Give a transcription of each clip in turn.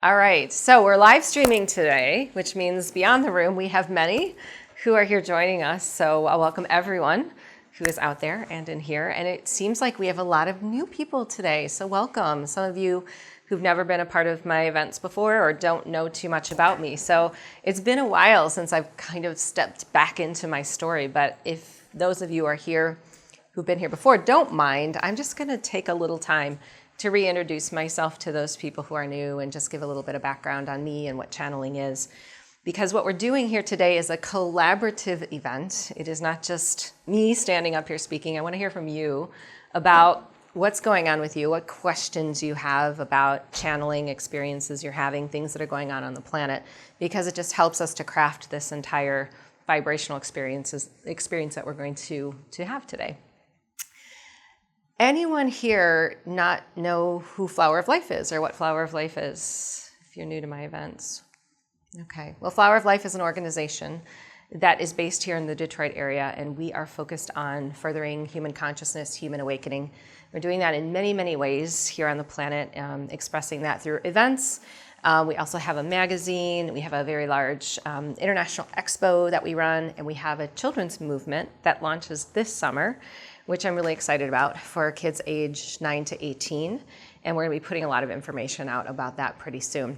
All right, so we're live streaming today, which means beyond the room, we have many who are here joining us. So I'll welcome everyone who is out there and in here. And it seems like we have a lot of new people today, so welcome. Some of you who've never been a part of my events before or don't know too much about me. So it's been a while since I've kind of stepped back into my story, but if those of you are here who've been here before don't mind, I'm just gonna take a little time to reintroduce myself to those people who are new and just give a little bit of background on me and what channeling is. Because what we're doing here today is a collaborative event. It is not just me standing up here speaking. I want to hear from you about what's going on with you, what questions you have about channeling experiences you're having, things that are going on the planet, because it just helps us to craft this entire vibrational experience that we're going to have today. Anyone here not know who Flower of Life is or what Flower of Life is, if you're new to my events? Okay, well, Flower of Life is an organization that is based here in the Detroit area, and we are focused on furthering human consciousness, human awakening. We're doing that in many, many ways here on the planet, expressing that through events. We also have a magazine, we have a very large international expo that we run, and we have a children's movement that launches this summer, which I'm really excited about, for kids age 9 to 18. And we're gonna be putting a lot of information out about that pretty soon.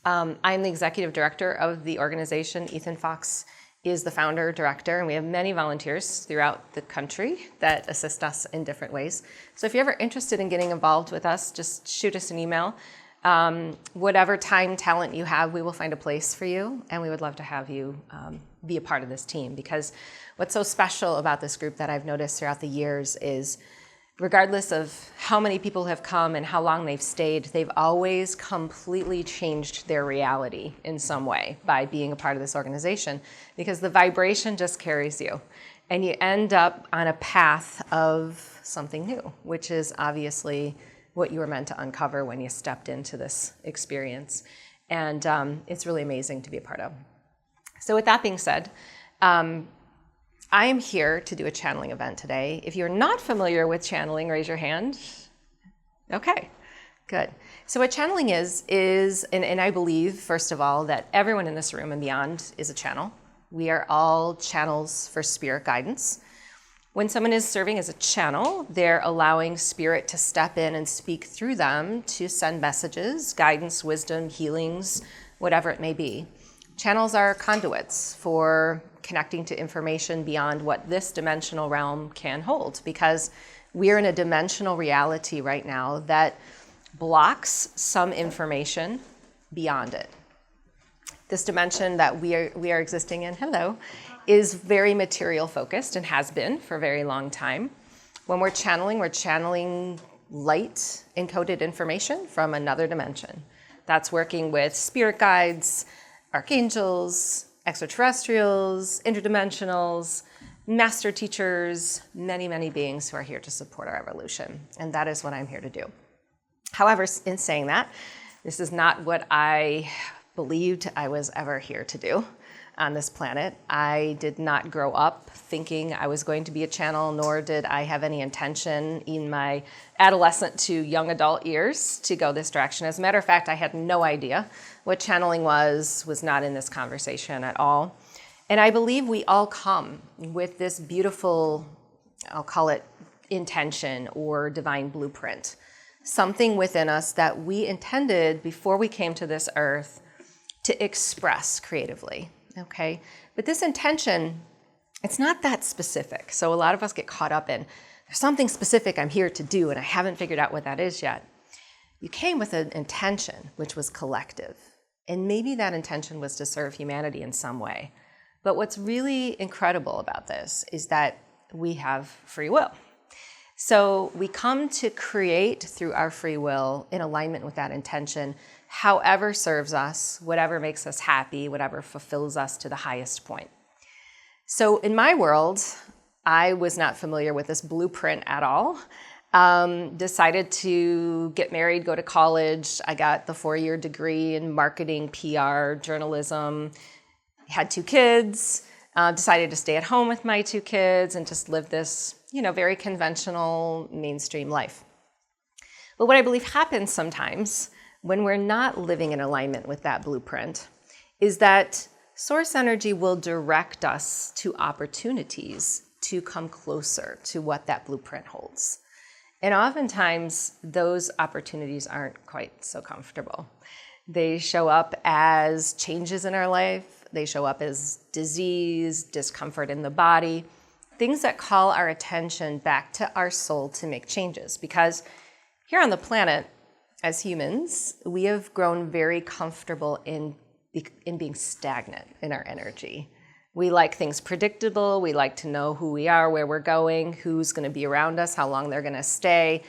I'm the executive director of the organization. Ethan Fox is the founder director, and we have many volunteers throughout the country that assist us in different ways. So if you're ever interested in getting involved with us, just shoot us an email. Whatever time, talent you have, we will find a place for you, and we would love to have you be a part of this team, because what's so special about this group that I've noticed throughout the years is regardless of how many people have come and how long they've stayed, they've always completely changed their reality in some way by being a part of this organization, because the vibration just carries you and you end up on a path of something new, which is obviously what you were meant to uncover when you stepped into this experience. And it's really amazing to be a part of. So with that being said, I am here to do a channeling event today. If you're not familiar with channeling, raise your hand. Okay, good. So what channeling is and I believe, first of all, that everyone in this room and beyond is a channel. We are all channels for spirit guidance. When someone is serving as a channel, they're allowing spirit to step in and speak through them to send messages, guidance, wisdom, healings, whatever it may be. Channels are conduits for connecting to information beyond what this dimensional realm can hold, because we're in a dimensional reality right now that blocks some information beyond it. This dimension that we are existing in, is very material focused and has been for a very long time. When we're channeling light encoded information from another dimension. That's working with spirit guides, archangels, extraterrestrials, interdimensionals, master teachers, many, many beings who are here to support our evolution. And that is what I'm here to do. However, in saying that, this is not what I believed I was ever here to do on this planet. I did not grow up thinking I was going to be a channel, nor did I have any intention in my adolescent to young adult years to go this direction. As a matter of fact, I had no idea what channeling was not in this conversation at all. And I believe we all come with this beautiful, I'll call it intention or divine blueprint, something within us that we intended before we came to this earth to express creatively. Okay, but this intention, it's not that specific. So a lot of us get caught up in, there's something specific I'm here to do and I haven't figured out what that is yet. You came with an intention, which was collective. And maybe that intention was to serve humanity in some way. But what's really incredible about this is that we have free will. So we come to create through our free will in alignment with that intention, however serves us, whatever makes us happy, whatever fulfills us to the highest point. So in my world, I was not familiar with this blueprint at all. Decided to get married, go to college. I got the 4-year degree in marketing, PR, journalism, had 2 kids, decided to stay at home with my 2 kids and just live this, very conventional mainstream life. But what I believe happens sometimes when we're not living in alignment with that blueprint is that source energy will direct us to opportunities to come closer to what that blueprint holds. And oftentimes, those opportunities aren't quite so comfortable. They show up as changes in our life. They show up as disease, discomfort in the body, things that call our attention back to our soul to make changes. Because here on the planet, as humans, we have grown very comfortable in being stagnant in our energy. We like things predictable. We like to know who we are, where we're going, who's going to be around us, how long they're going to stay.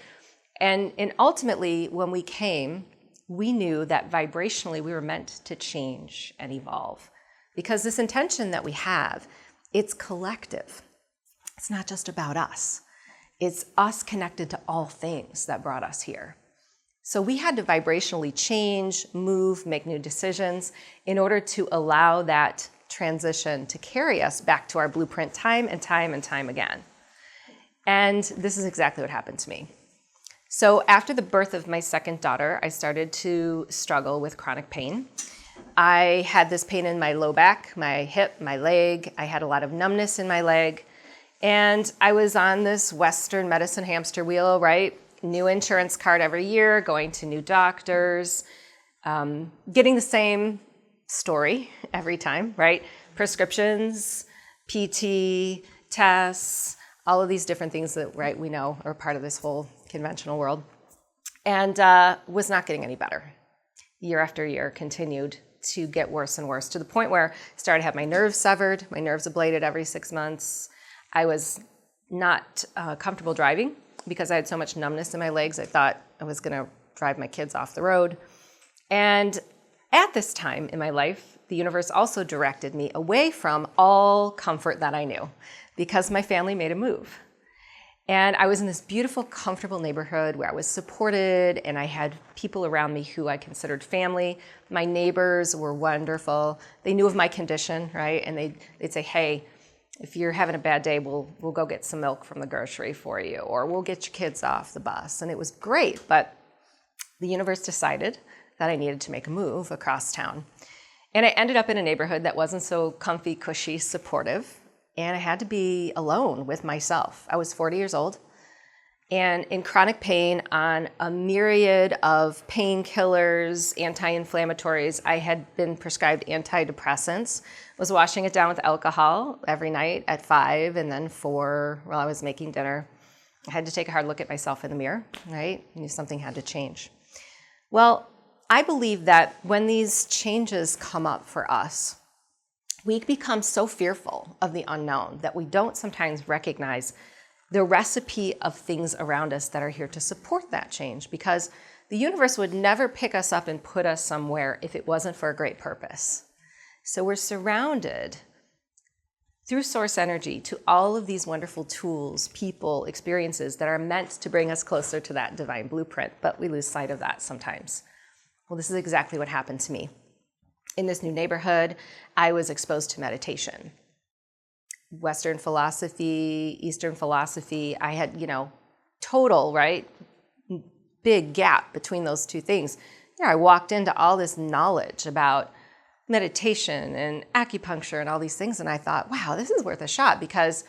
And ultimately, when we came, we knew that vibrationally we were meant to change and evolve. Because this intention that we have, it's collective. It's not just about us. It's us connected to all things that brought us here. So we had to vibrationally change, move, make new decisions in order to allow that transition to carry us back to our blueprint time and time and time again. And this is exactly what happened to me. So after the birth of my second daughter, I started to struggle with chronic pain. I had this pain in my low back, my hip, my leg. I had a lot of numbness in my leg. And I was on this Western medicine hamster wheel, right? New insurance card every year, going to new doctors, getting the same story every time, right? Prescriptions, PT, tests, all of these different things that, right, we know are part of this whole conventional world. And was not getting any better. Year after year continued to get worse and worse to the point where I started to have my nerves severed, my nerves ablated every 6 months. I was not comfortable driving because I had so much numbness in my legs. I thought I was going to drive my kids off the road. And at this time in my life, the universe also directed me away from all comfort that I knew because my family made a move. And I was in this beautiful, comfortable neighborhood where I was supported and I had people around me who I considered family. My neighbors were wonderful. They knew of my condition, right? And they'd say, hey, if you're having a bad day, we'll go get some milk from the grocery for you, or we'll get your kids off the bus. And it was great, but the universe decided that I needed to make a move across town. And I ended up in a neighborhood that wasn't so comfy, cushy, supportive, and I had to be alone with myself. I was 40 years old and in chronic pain on a myriad of painkillers, anti-inflammatories. I had been prescribed antidepressants, was washing it down with alcohol every night at 5 and then 4 while I was making dinner. I had to take a hard look at myself in the mirror, right? I knew something had to change. Well, I believe that when these changes come up for us, we become so fearful of the unknown that we don't sometimes recognize the recipe of things around us that are here to support that change, because the universe would never pick us up and put us somewhere if it wasn't for a great purpose. So we're surrounded through source energy to all of these wonderful tools, people, experiences that are meant to bring us closer to that divine blueprint, but we lose sight of that sometimes. Well, this is exactly what happened to me. In this new neighborhood, I was exposed to meditation. Western philosophy, Eastern philosophy, I had, total, right, big gap between those two things. I walked into all this knowledge about meditation and acupuncture and all these things, and I thought, wow, this is worth a shot, because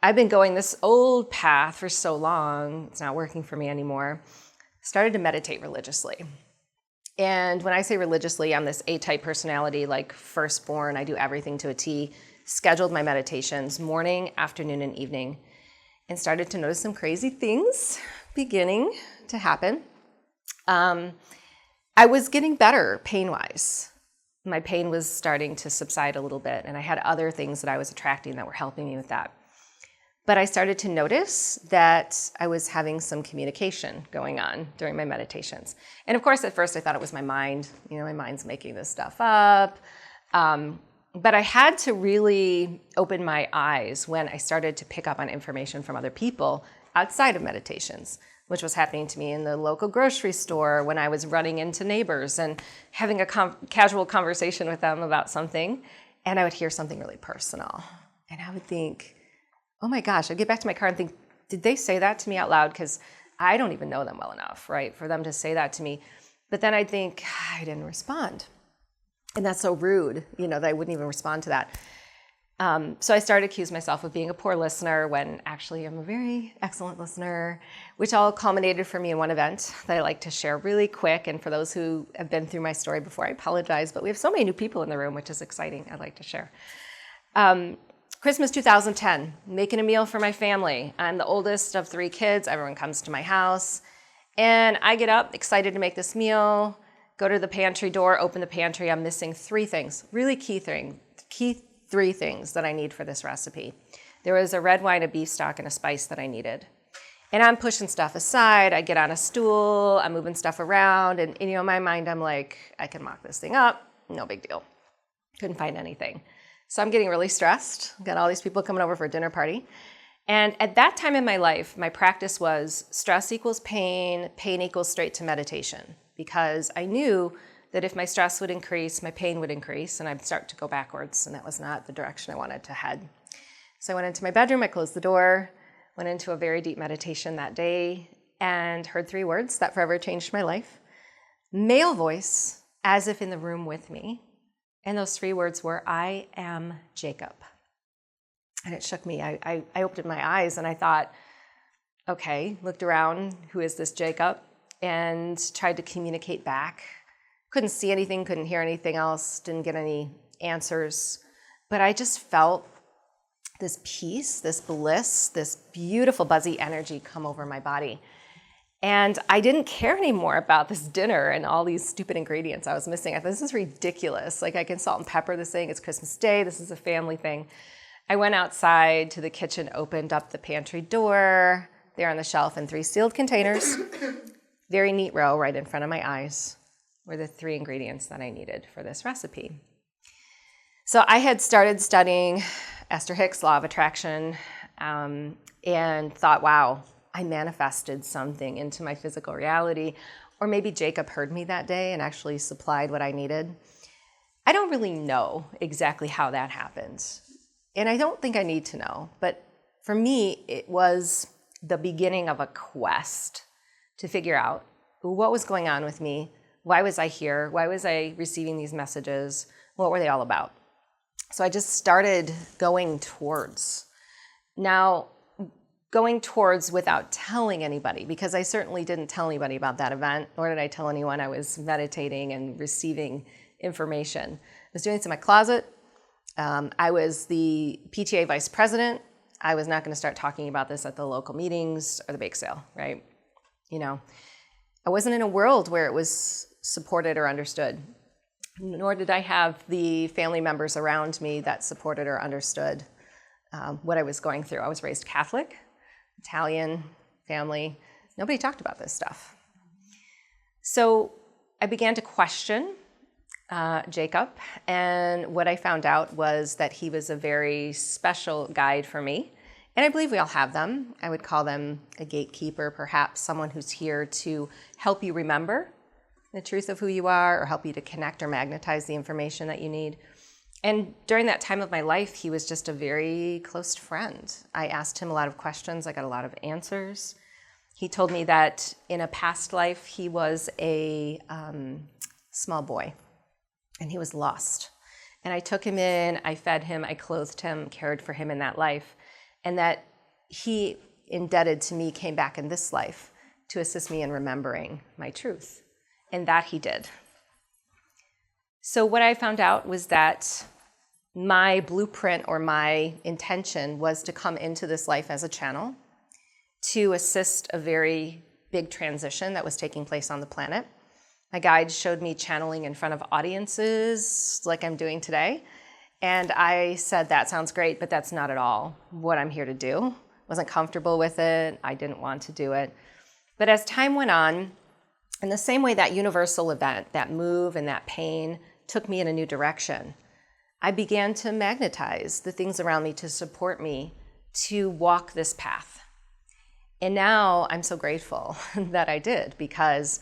I've been going this old path for so long, it's not working for me anymore. Started to meditate religiously. And when I say religiously, I'm this A-type personality, like firstborn. I do everything to a T. Scheduled my meditations morning, afternoon, and evening, and started to notice some crazy things beginning to happen. I was getting better pain-wise. My pain was starting to subside a little bit, and I had other things that I was attracting that were helping me with that. But I started to notice that I was having some communication going on during my meditations. And of course, at first I thought it was my mind. My mind's making this stuff up. But I had to really open my eyes when I started to pick up on information from other people outside of meditations, which was happening to me in the local grocery store when I was running into neighbors and having a casual conversation with them about something. And I would hear something really personal. And I would think, oh my gosh, I'd get back to my car and think, did they say that to me out loud? Because I don't even know them well enough, right, for them to say that to me. But then I'd think, I didn't respond. And that's so rude, that I wouldn't even respond to that. So I started to accuse myself of being a poor listener when actually I'm a very excellent listener, which all culminated for me in one event that I like to share really quick. And for those who have been through my story before, I apologize, but we have so many new people in the room, which is exciting. I'd like to share. Christmas 2010, making a meal for my family. I'm the oldest of 3 kids. Everyone comes to my house. And I get up, excited to make this meal, go to the pantry door, open the pantry. I'm missing 3 things, really key 3 things that I need for this recipe. There was a red wine, a beef stock, and a spice that I needed. And I'm pushing stuff aside. I get on a stool. I'm moving stuff around. And in my mind, I'm like, I can mock this thing up. No big deal. Couldn't find anything. So I'm getting really stressed. Got all these people coming over for a dinner party. And at that time in my life, my practice was stress equals pain, pain equals straight to meditation. Because I knew that if my stress would increase, my pain would increase, and I'd start to go backwards, and that was not the direction I wanted to head. So I went into my bedroom, I closed the door, went into a very deep meditation that day, and heard 3 words that forever changed my life. Male voice, as if in the room with me, and those 3 words were, I am Jacob. And it shook me. I opened my eyes, and I thought, okay, looked around, who is this Jacob? And tried to communicate back. Couldn't see anything, couldn't hear anything else, didn't get any answers. But I just felt this peace, this bliss, this beautiful buzzy energy come over my body. And I didn't care anymore about this dinner and all these stupid ingredients I was missing. I thought, this is ridiculous. Like, I can salt and pepper this thing. It's Christmas Day. This is a family thing. I went outside to the kitchen, opened up the pantry door. There on the shelf in 3 sealed containers, very neat row right in front of my eyes, were the 3 ingredients that I needed for this recipe. So I had started studying Esther Hicks' Law of Attraction and thought, wow, I manifested something into my physical reality. Or maybe Jacob heard me that day and actually supplied what I needed. I don't really know exactly how that happened. And I don't think I need to know. But for me, it was the beginning of a quest to figure out what was going on with me. Why was I here? Why was I receiving these messages? What were they all about? So I just started going towards. Now, going towards without telling anybody, because I certainly didn't tell anybody about that event, nor did I tell anyone I was meditating and receiving information. I was doing this in my closet. I was the PTA vice president. I was not going to start talking about this at the local meetings or the bake sale, right? I wasn't in a world where it was supported or understood, nor did I have the family members around me that supported or understood what I was going through. I was raised Catholic, Italian family. Nobody talked about this stuff. So I began to question Jacob, and what I found out was that he was a very special guide for me. And I believe we all have them. I would call them a gatekeeper, perhaps someone who's here to help you remember the truth of who you are or help you to connect or magnetize the information that you need. And during that time of my life, he was just a very close friend. I asked him a lot of questions. I got a lot of answers. He told me that in a past life, he was a small boy, and he was lost. And I took him in, I fed him, I clothed him, cared for him in that life, and that he, indebted to me, came back in this life to assist me in remembering my truth. And that he did. So what I found out was that my blueprint or my intention was to come into this life as a channel to assist a very big transition that was taking place on the planet. My guide showed me channeling in front of audiences like I'm doing today. And I said, that sounds great, but that's not at all what I'm here to do. Wasn't comfortable with it. I didn't want to do it. But as time went on, in the same way that universal event, that move and that pain took me in a new direction, I began to magnetize the things around me to support me to walk this path. And now I'm so grateful that I did, because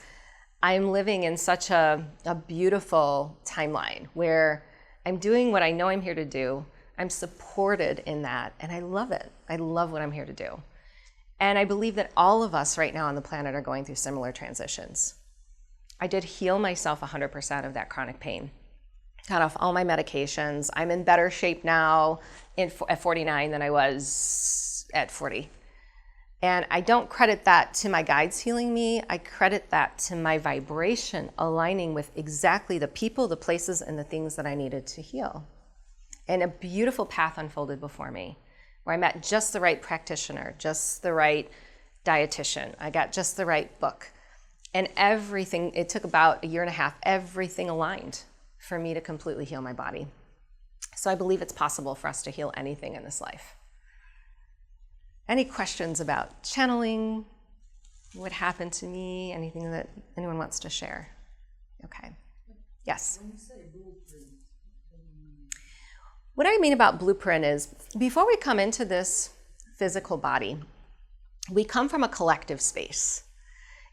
I'm living in such a beautiful timeline where I'm doing what I know I'm here to do. I'm supported in that, and I love it. I love what I'm here to do. And I believe that all of us right now on the planet are going through similar transitions. I did heal myself 100% of that chronic pain. Got off all my medications. I'm in better shape now at 49 than I was at 40. And I don't credit that to my guides healing me. I credit that to my vibration aligning with exactly the people, the places, and the things that I needed to heal. And a beautiful path unfolded before me, where I met just the right practitioner, just the right dietitian. I got just the right book. And everything, it took about 1.5 years, everything aligned for me to completely heal my body. So I believe it's possible for us to heal anything in this life. Any questions about channeling? What happened to me? Anything that anyone wants to share? Okay. Yes? When you say blueprint, what I mean about blueprint is, before we come into this physical body, we come from a collective space.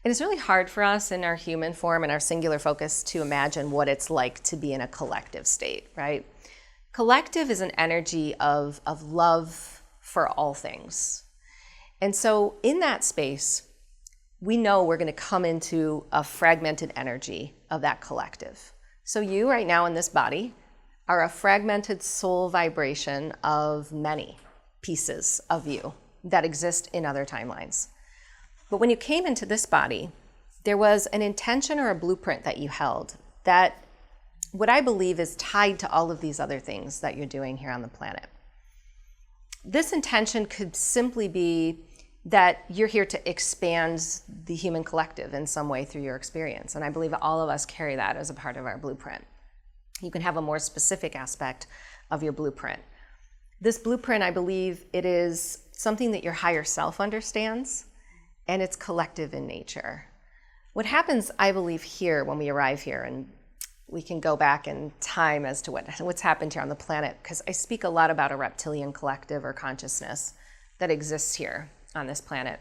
And it's really hard for us in our human form and our singular focus to imagine what it's like to be in a collective state, right? Collective is an energy of love for all things. And so in that space, we know we're going to come into a fragmented energy of that collective. So you right now in this body are a fragmented soul vibration of many pieces of you that exist in other timelines. But when you came into this body, there was an intention or a blueprint that you held that what I believe is tied to all of these other things that you're doing here on the planet. This intention could simply be that you're here to expand the human collective in some way through your experience. And I believe all of us carry that as a part of our blueprint. You can have a more specific aspect of your blueprint. This blueprint, I believe, it is something that your higher self understands, and it's collective in nature. What happens, I believe, here when we arrive here, and we can go back in time as to what's happened here on the planet, because I speak a lot about a reptilian collective or consciousness that exists here on this planet.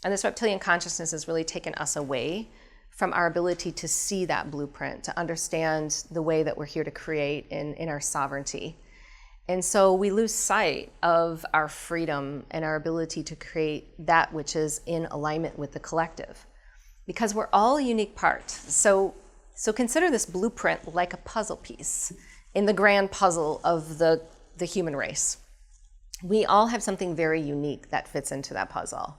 And this reptilian consciousness has really taken us away from our ability to see that blueprint, to understand the way that we're here to create in our sovereignty. And so we lose sight of our freedom and our ability to create that which is in alignment with the collective, because we're all unique parts. So consider this blueprint like a puzzle piece in the grand puzzle of the human race. We all have something very unique that fits into that puzzle.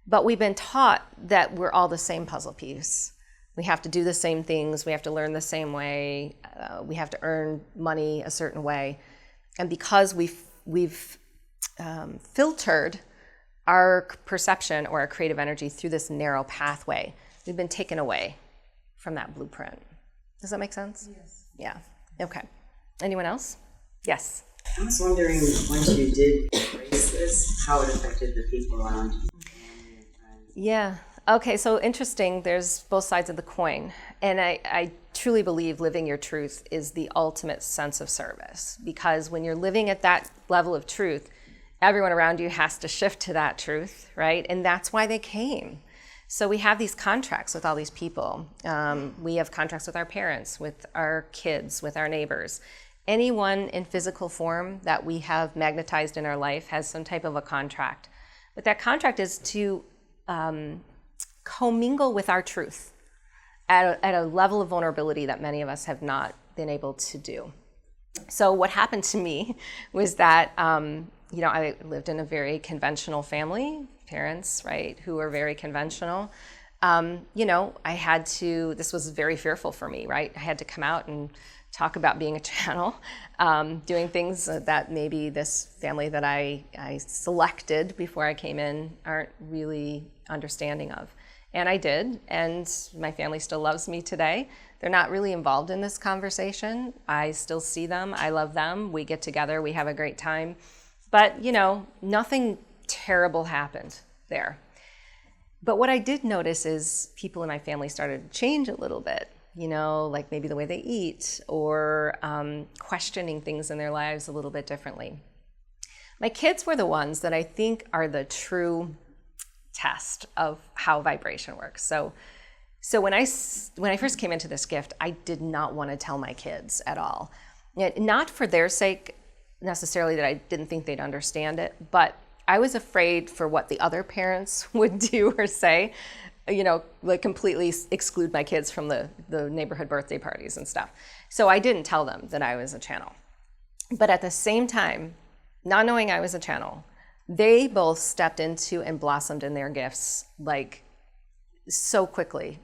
But we've been taught that we're all the same puzzle piece. We have to do the same things. We have to learn the same way. We have to earn money a certain way. And because we've filtered our perception or our creative energy through this narrow pathway, we've been taken away from that blueprint. Does that make sense? yes. Yeah. Okay. Anyone else? Yes. I was wondering, once you did embrace this, how it affected the people around you. Yeah. Okay, so interesting. There's both sides of the coin. And I truly believe living your truth is the ultimate sense of service, because when you're living at that level of truth, everyone around you has to shift to that truth, right? And that's why they came. So we have these contracts with all these people. We have contracts with our parents, with our kids, with our neighbors. Anyone in physical form that we have magnetized in our life has some type of a contract. But that contract is to commingle with our truth at a level of vulnerability that many of us have not been able to do. So what happened to me was that, I lived in a very conventional family, parents, right, who were very conventional. I had to, this was very fearful for me, right? I had to come out and talk about being a channel, doing things that maybe this family that I selected before I came in aren't really understanding of. And I did, and my family still loves me today. They're not really involved in this conversation. I still see them, I love them, we get together, we have a great time. But, nothing terrible happened there. But what I did notice is people in my family started to change a little bit. Like maybe the way they eat, or questioning things in their lives a little bit differently. My kids were the ones that I think are the true test of how vibration works. So when I first came into this gift, I did not want to tell my kids at all. Not for their sake necessarily, that I didn't think they'd understand it, but I was afraid for what the other parents would do or say. like completely exclude my kids from the neighborhood birthday parties and stuff. So I didn't tell them that I was a channel. But at the same time, not knowing I was a channel, they both stepped into and blossomed in their gifts like so quickly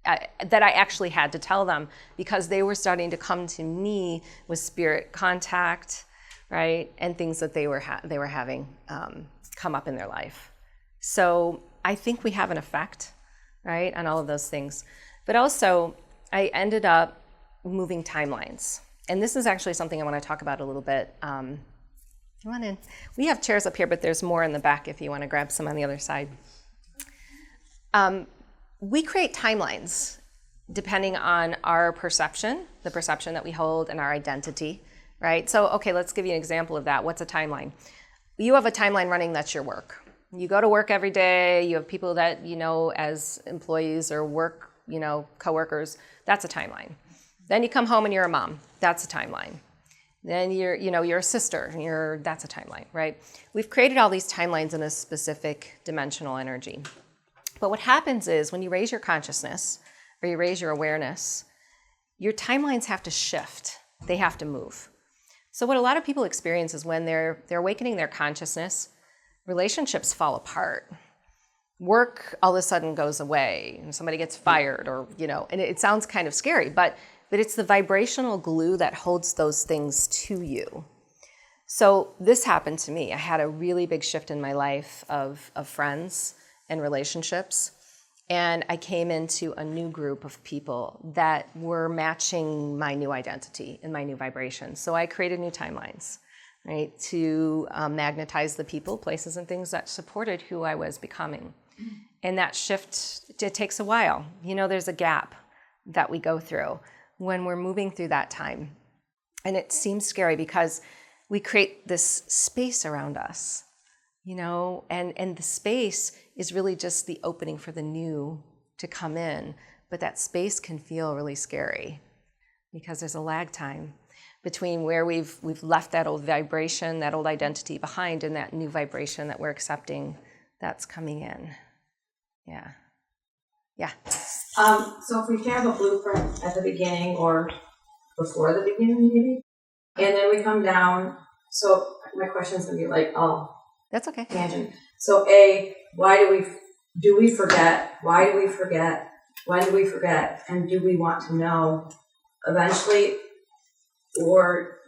that I actually had to tell them, because they were starting to come to me with spirit contact, right, and things that they were having come up in their life. So I think we have an effect, right, on all of those things. But also, I ended up moving timelines. And this is actually something I want to talk about a little bit. Come on in. We have chairs up here, but there's more in the back if you want to grab some on the other side. We create timelines depending on our perception, the perception that we hold, and our identity, right? So, okay, let's give you an example of that. What's a timeline? You have a timeline running, that's your work. You go to work every day, you have people that you know as employees or work, coworkers, that's a timeline. Then you come home and you're a mom, that's a timeline. Then you're a sister, that's a timeline, right? We've created all these timelines in a specific dimensional energy. But what happens is when you raise your consciousness or you raise your awareness, your timelines have to shift. They have to move. So what a lot of people experience is when they're awakening their consciousness, relationships fall apart. Work all of a sudden goes away and somebody gets fired or, and it sounds kind of scary, but it's the vibrational glue that holds those things to you. So this happened to me. I had a really big shift in my life of friends and relationships. And I came into a new group of people that were matching my new identity and my new vibration. So I created new timelines, right, to magnetize the people, places, and things that supported who I was becoming. And that shift, it takes a while. There's a gap that we go through when we're moving through that time. And it seems scary because we create this space around us, and the space is really just the opening for the new to come in. But that space can feel really scary because there's a lag time between where we've left that old vibration, that old identity behind, and that new vibration that we're accepting that's coming in. Yeah. So if we have a blueprint at the beginning or before the beginning, maybe, and then we come down, so my question's gonna be like, that's okay. Tangent. So why do we forget? Why do we forget? When do we forget? And do we want to know eventually? Or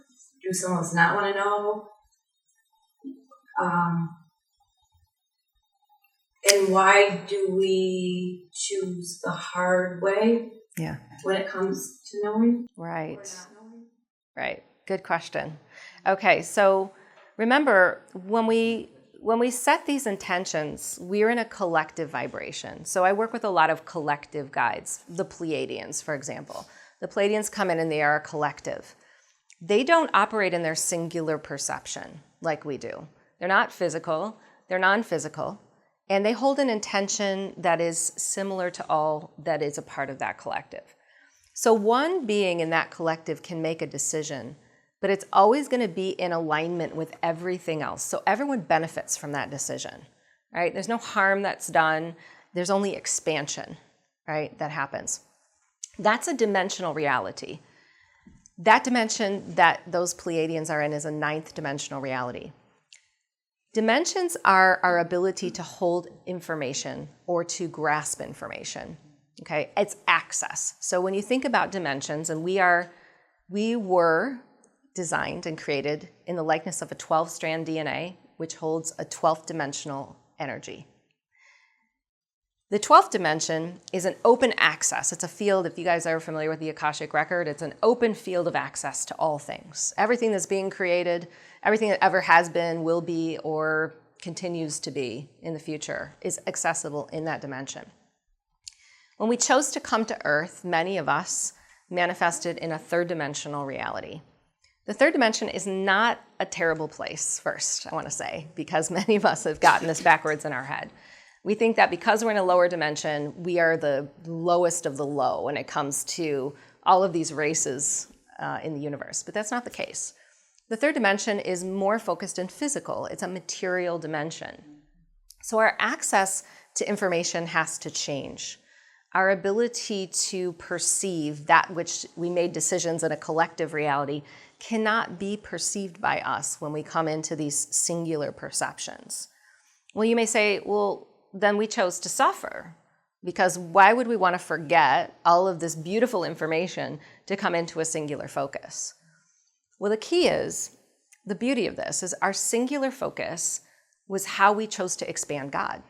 do some of us not want to know? And why do we choose the hard way? Yeah. When it comes to knowing? Right. Or not knowing? Right. Good question. Okay, so remember, when we set these intentions, we're in a collective vibration. So I work with a lot of collective guides, the Pleiadians, for example. The Pleiadians come in and they are a collective. They don't operate in their singular perception like we do. They're not physical, they're non-physical, and they hold an intention that is similar to all that is a part of that collective. So one being in that collective can make a decision, but it's always going to be in alignment with everything else. So everyone benefits from that decision, right? There's no harm that's done. There's only expansion, right, that happens. That's a dimensional reality. That dimension that those Pleiadians are in is a 9th dimensional reality. Dimensions are our ability to hold information or to grasp information, okay? It's access. So when you think about dimensions, and we were designed and created in the likeness of a 12-strand DNA, which holds a 12th dimensional energy. The 12th dimension is an open access. It's a field, if you guys are familiar with the Akashic Record, it's an open field of access to all things. Everything that's being created, everything that ever has been, will be, or continues to be in the future is accessible in that dimension. When we chose to come to Earth, many of us manifested in a 3rd dimensional reality. The 3rd dimension is not a terrible place, first, I want to say, because many of us have gotten this backwards in our head. We think that because we're in a lower dimension, we are the lowest of the low when it comes to all of these races in the universe, but that's not the case. The 3rd dimension is more focused in physical. It's a material dimension. So our access to information has to change. Our ability to perceive that which we made decisions in a collective reality cannot be perceived by us when we come into these singular perceptions. Well, you may say, well, then we chose to suffer, because why would we want to forget all of this beautiful information to come into a singular focus? Well, the key is, the beauty of this is our singular focus was how we chose to expand God.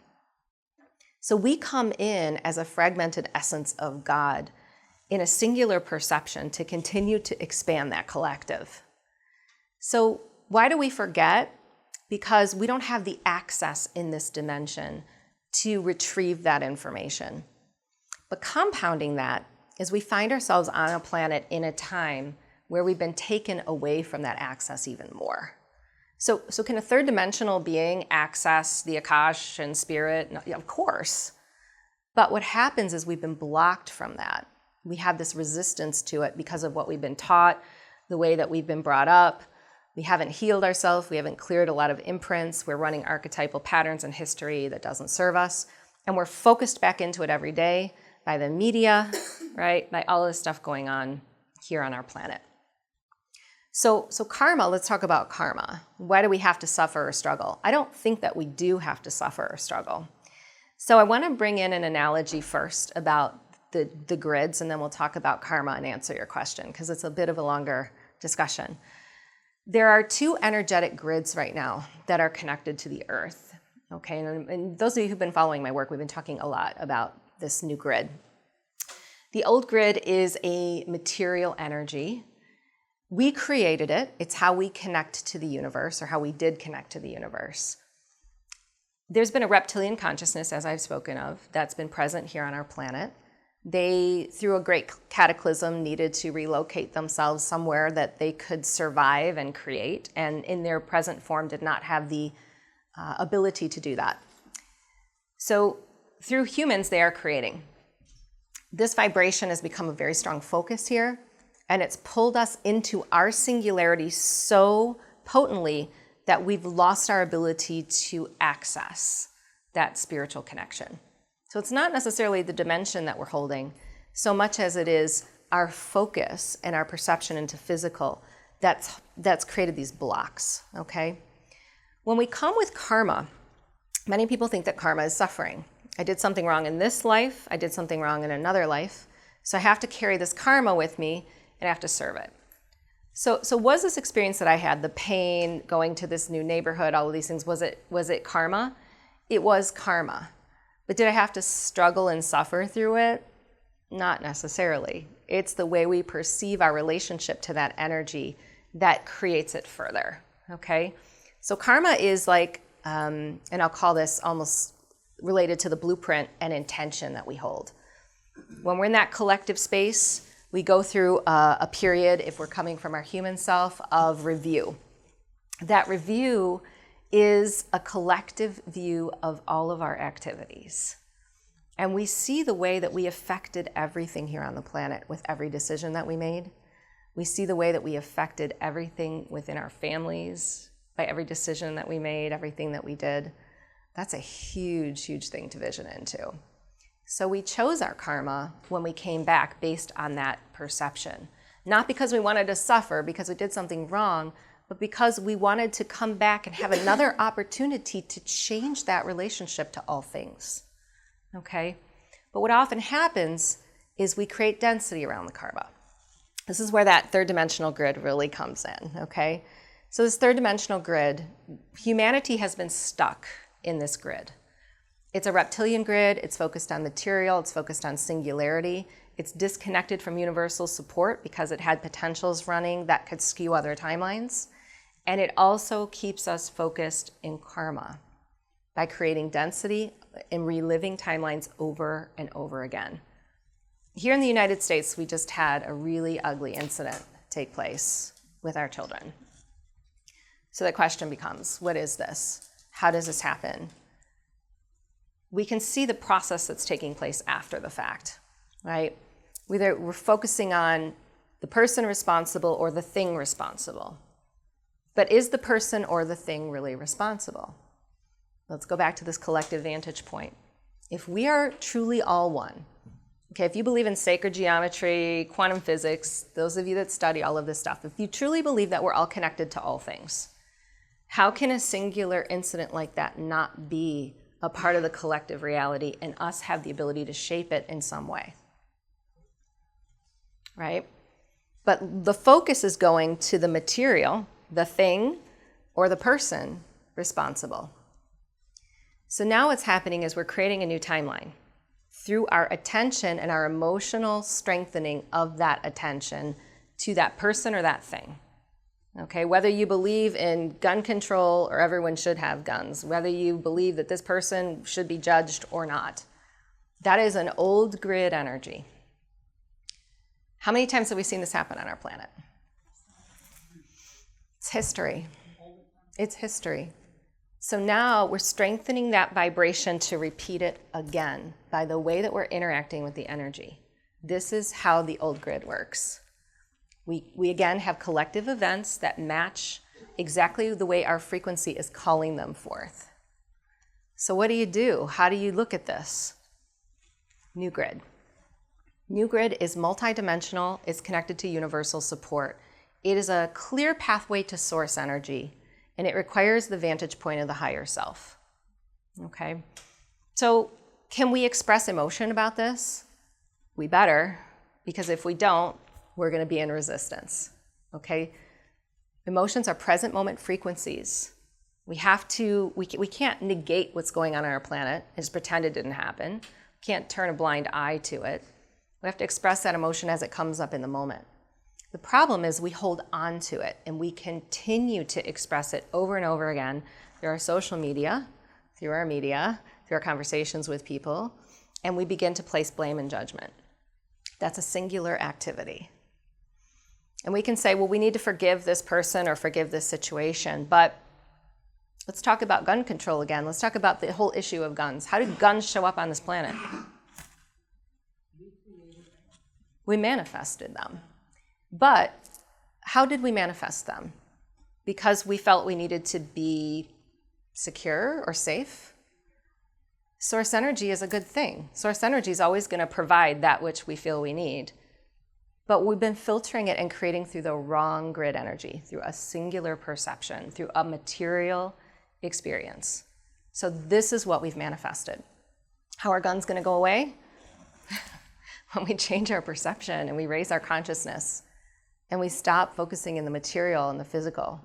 So we come in as a fragmented essence of God in a singular perception to continue to expand that collective. So why do we forget? Because we don't have the access in this dimension to retrieve that information. But compounding that is we find ourselves on a planet in a time where we've been taken away from that access even more. So can a third dimensional being access the Akash and spirit? No, yeah, of course. But what happens is we've been blocked from that. We have this resistance to it because of what we've been taught, the way that we've been brought up. We haven't healed ourselves. We haven't cleared a lot of imprints. We're running archetypal patterns in history that doesn't serve us. And we're focused back into it every day by the media, right? By all this stuff going on here on our planet. So karma, let's talk about karma. Why do we have to suffer or struggle? I don't think that we do have to suffer or struggle. So I want to bring in an analogy first about the grids, and then we'll talk about karma and answer your question, because it's a bit of a longer discussion. There are two energetic grids right now that are connected to the earth. Okay, and those of you who've been following my work, we've been talking a lot about this new grid. The old grid is a material energy. We created it. It's how we connect to the universe, or how we did connect to the universe. There's been a reptilian consciousness, as I've spoken of, that's been present here on our planet. They, through a great cataclysm, needed to relocate themselves somewhere that they could survive and create, and in their present form did not have the ability to do that. So through humans, they are creating. This vibration has become a very strong focus here, and it's pulled us into our singularity so potently that we've lost our ability to access that spiritual connection. So it's not necessarily the dimension that we're holding so much as it is our focus and our perception into physical that's created these blocks, okay? When we come with karma, many people think that karma is suffering. I did something wrong in this life, I did something wrong in another life, so I have to carry this karma with me and I have to serve it. So was this experience that I had, the pain, going to this new neighborhood, all of these things, was it karma? It was karma. But did I have to struggle and suffer through it? Not necessarily. It's the way we perceive our relationship to that energy that creates it further, okay? So karma is like, and I'll call this almost related to the blueprint and intention that we hold. When we're in that collective space, we go through a period, if we're coming from our human self, of review. That review is a collective view of all of our activities. And we see the way that we affected everything here on the planet with every decision that we made. We see the way that we affected everything within our families by every decision that we made, everything that we did. That's a huge, huge thing to vision into. So we chose our karma when we came back based on that perception. Not because we wanted to suffer because we did something wrong, but because we wanted to come back and have another opportunity to change that relationship to all things, okay? But what often happens is we create density around the karma. This is where that third dimensional grid really comes in, okay? So this third dimensional grid, humanity has been stuck in this grid. It's a reptilian grid, it's focused on material, it's focused on singularity, it's disconnected from universal support because it had potentials running that could skew other timelines. And it also keeps us focused in karma by creating density and reliving timelines over and over again. Here in the United States, we just had a really ugly incident take place with our children. So the question becomes, what is this? How does this happen? We can see the process that's taking place after the fact, right? We're focusing on the person responsible or the thing responsible. But is the person or the thing really responsible? Let's go back to this collective vantage point. If we are truly all one, okay, if you believe in sacred geometry, quantum physics, those of you that study all of this stuff, if you truly believe that we're all connected to all things, how can a singular incident like that not be a part of the collective reality and us have the ability to shape it in some way? Right? But the focus is going to the material, the thing, or the person responsible. So now what's happening is we're creating a new timeline through our attention and our emotional strengthening of that attention to that person or that thing. Okay, whether you believe in gun control or everyone should have guns, whether you believe that this person should be judged or not, that is an old grid energy. How many times have we seen this happen on our planet? It's history. It's history. So now we're strengthening that vibration to repeat it again by the way that we're interacting with the energy. This is how the old grid works. We again have collective events that match exactly the way our frequency is calling them forth. So what do? How do you look at this? New grid. New grid is multidimensional. It's connected to universal support. It is a clear pathway to source energy, and it requires the vantage point of the higher self. Okay? So can we express emotion about this? We better, because if we don't, we're going to be in resistance. Okay? Emotions are present moment frequencies. We can't negate what's going on our planet and just pretend it didn't happen. We can't turn a blind eye to it. We have to express that emotion as it comes up in the moment. The problem is we hold on to it and we continue to express it over and over again through our social media, through our media, through our conversations with people, and we begin to place blame and judgment. That's a singular activity. And we can say, well, we need to forgive this person or forgive this situation, but let's talk about gun control again. Let's talk about the whole issue of guns. How did guns show up on this planet? We manifested them. But how did we manifest them? Because we felt we needed to be secure or safe? Source energy is a good thing. Source energy is always going to provide that which we feel we need. But we've been filtering it and creating through the wrong grid energy, through a singular perception, through a material experience. So this is what we've manifested. How are guns going to go away? When we change our perception and we raise our consciousness and we stop focusing in the material and the physical,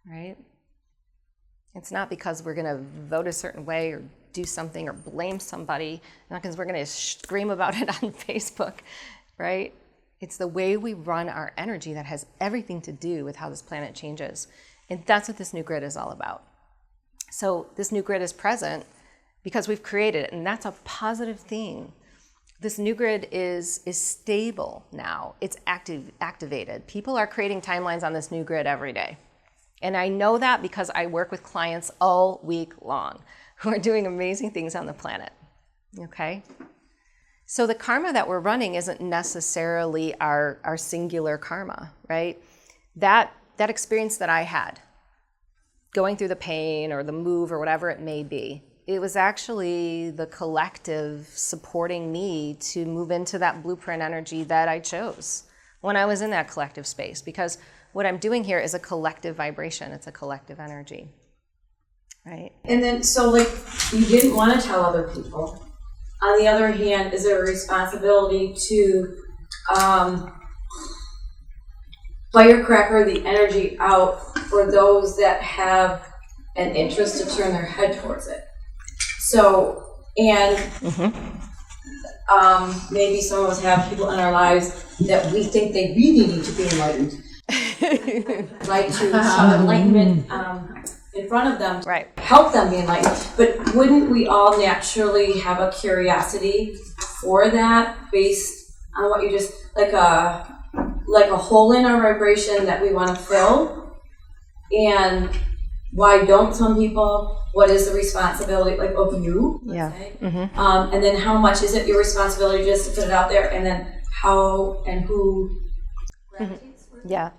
right? It's not because we're going to vote a certain way or do something or blame somebody, not because we're going to scream about it on Facebook, right? It's the way we run our energy that has everything to do with how this planet changes. And that's what this new grid is all about. So this new grid is present because we've created it, and that's a positive thing. This new grid is stable now. It's activated. People are creating timelines on this new grid every day. And I know that because I work with clients all week long who are doing amazing things on the planet, okay? So the karma that we're running isn't necessarily our singular karma, right? That experience that I had, going through the pain or the move or whatever it may be, it was actually the collective supporting me to move into that blueprint energy that I chose when I was in that collective space. Because what I'm doing here is a collective vibration. It's a collective energy, right? And then, so like, you didn't want to tell other people. On the other hand, is there a responsibility to firecracker the energy out for those that have an interest to turn their head towards it? So, and maybe some of us have people in our lives that we think they really need to be enlightened. Like to have enlightenment in front of them, right? Help them be enlightened. But wouldn't we all naturally have a curiosity for that, based on what you just like a hole in our vibration that we want to fill? And why don't some people? What is the responsibility of you? Yeah. And then how much is it your responsibility just to put it out there? And then how and who? Yeah.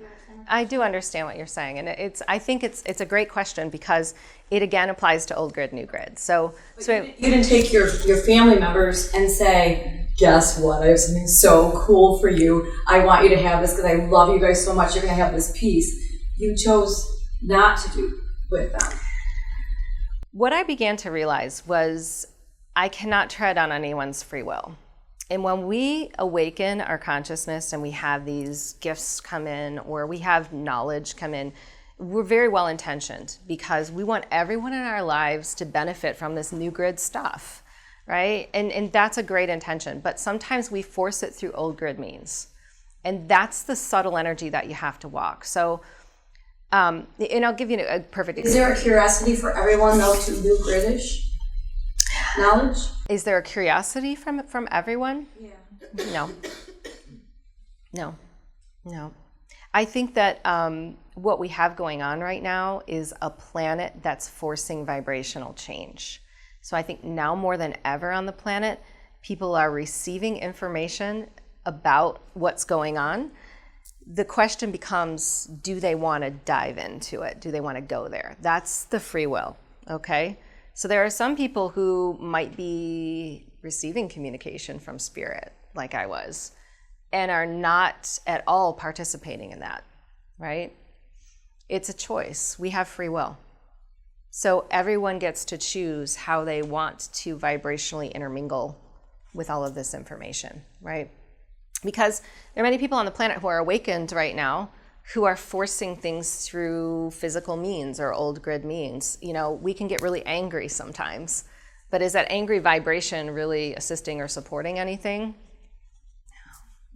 I do understand what you're saying, and I think it's a great question because it again applies to old grid, new grid. So you didn't take your family members and say, guess what? I have something so cool for you. I want you to have this because I love you guys so much. You're going to have this piece. You chose not to do with them. What I began to realize was I cannot tread on anyone's free will. And when we awaken our consciousness and we have these gifts come in or we have knowledge come in, we're very well intentioned because we want everyone in our lives to benefit from this new grid stuff, right? And that's a great intention, but sometimes we force it through old grid means. And that's the subtle energy that you have to walk. So, and I'll give you a perfect example. Is there a curiosity for everyone though to new gridish knowledge? Is there a curiosity from everyone? Yeah. No. I think that what we have going on right now is a planet that's forcing vibrational change. So I think now more than ever on the planet, people are receiving information about what's going on. The question becomes, do they want to dive into it? Do they want to go there? That's the free will, okay? So there are some people who might be receiving communication from spirit, like I was, and are not at all participating in that, right? It's a choice. We have free will. So everyone gets to choose how they want to vibrationally intermingle with all of this information, right? Because there are many people on the planet who are awakened right now who are forcing things through physical means or old grid means. You know, we can get really angry sometimes, but is that angry vibration really assisting or supporting anything?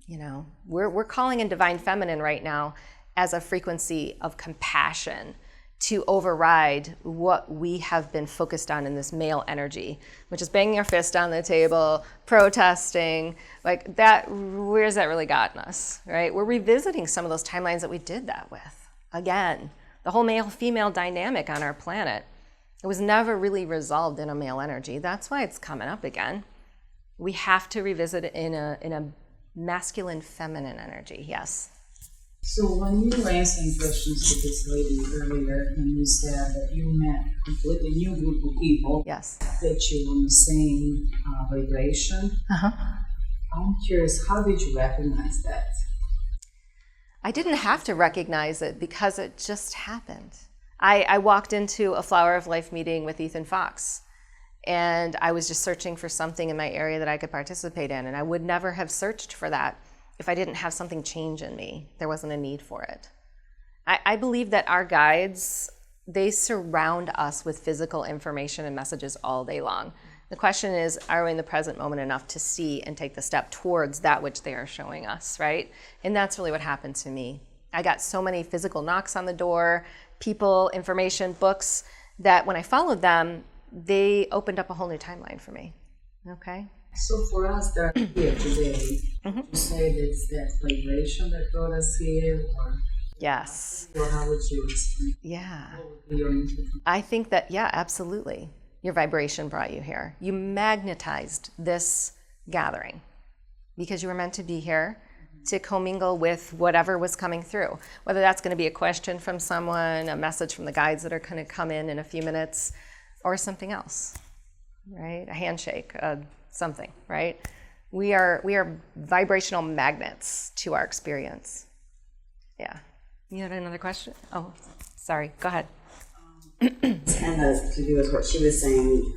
You know, we're calling in divine feminine right now as a frequency of compassion to override what we have been focused on in this male energy, which is banging our fist on the table, protesting, like that. Where's that really gotten us, right? We're revisiting some of those timelines that we did that with. Again, the whole male-female dynamic on our planet, it was never really resolved in a male energy. That's why it's coming up again. We have to revisit it in a masculine feminine energy. Yes. So when you were answering questions to this lady earlier, and you said that you met a completely new group of people, Yes. that you were in the same vibration, I'm curious, how did you recognize that? I didn't have to recognize it because it just happened. I walked into a Flower of Life meeting with Ethan Fox, and I was just searching for something in my area that I could participate in, and I would never have searched for that if I didn't have something change in me. There wasn't a need for it. I believe that our guides, they surround us with physical information and messages all day long. The question is, are we in the present moment enough to see and take the step towards that which they are showing us, right? And that's really what happened to me. I got so many physical knocks on the door, people, information, books, that when I followed them, they opened up a whole new timeline for me, okay? So for us that are here today, you say that it's that vibration that brought us here, or Yes. Or how would you explain? Yeah. What would be your input? I think that, yeah, absolutely. Your vibration brought you here. You magnetized this gathering because you were meant to be here to commingle with whatever was coming through. Whether that's going to be a question from someone, a message from the guides that are going to come in a few minutes, or something else, right? A handshake, something, right? We are vibrational magnets to our experience. Yeah. You had another question? Oh, sorry. Go ahead. It's kind of to do with what she was saying.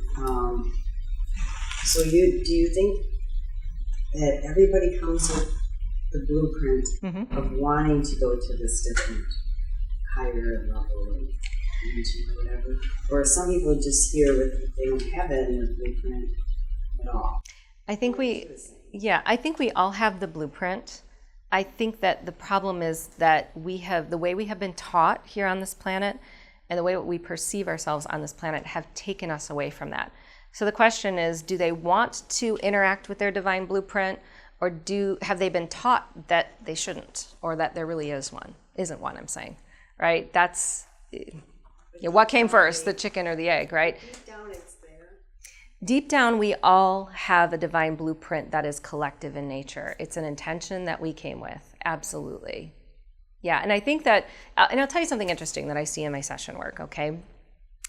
So do you think that everybody comes with the blueprint of wanting to go to this different, higher level of dimension or whatever? Or some people just here with, they don't have that in the blueprint at all? I think we all have the blueprint. I think that the problem is that the way we have been taught here on this planet and the way we perceive ourselves on this planet have taken us away from that. So the question is, do they want to interact with their divine blueprint, or have they been taught that they shouldn't, or that there really isn't one, I'm saying, right? That's, what came first, the chicken or the egg, right? Deep down it's there. Deep down, we all have a divine blueprint that is collective in nature. It's an intention that we came with, absolutely. Yeah, and I think that, and I'll tell you something interesting that I see in my session work, okay?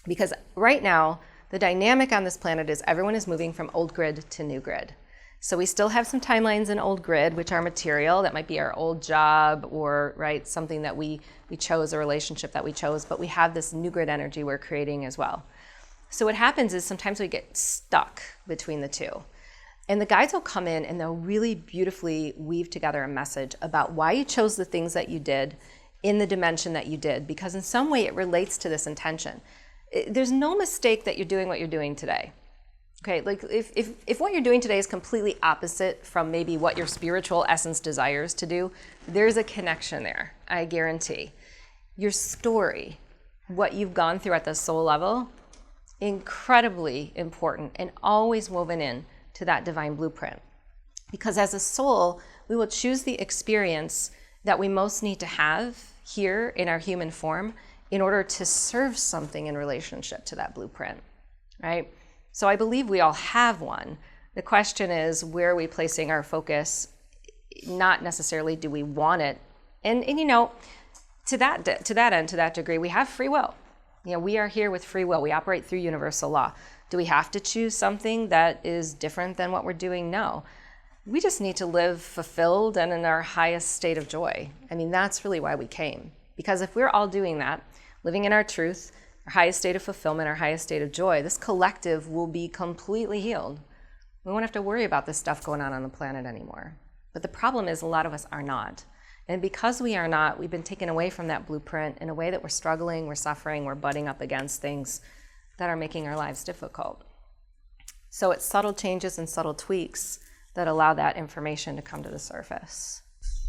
Because right now, the dynamic on this planet is everyone is moving from old grid to new grid. So we still have some timelines in old grid, which are material. That might be our old job or, right, something that we chose, a relationship that we chose, but we have this new grid energy we're creating as well. So what happens is sometimes we get stuck between the two. And the guides will come in and they'll really beautifully weave together a message about why you chose the things that you did in the dimension that you did, because in some way it relates to this intention. There's no mistake that you're doing what you're doing today. Okay, like if what you're doing today is completely opposite from maybe what your spiritual essence desires to do, there's a connection there, I guarantee. Your story, what you've gone through at the soul level, incredibly important and always woven in to that divine blueprint. Because as a soul, we will choose the experience that we most need to have here in our human form in order to serve something in relationship to that blueprint, right? So I believe we all have one. The question is, where are we placing our focus? Not necessarily do we want it. And you know, to that end, to that degree, we have free will. You know, we are here with free will. We operate through universal law. Do we have to choose something that is different than what we're doing? No. We just need to live fulfilled and in our highest state of joy. I mean, that's really why we came. Because if we're all doing that, living in our truth, our highest state of fulfillment, our highest state of joy, this collective will be completely healed. We won't have to worry about this stuff going on the planet anymore. But the problem is a lot of us are not. And because we are not, we've been taken away from that blueprint in a way that we're struggling, we're suffering, we're butting up against things that are making our lives difficult. So it's subtle changes and subtle tweaks that allow that information to come to the surface.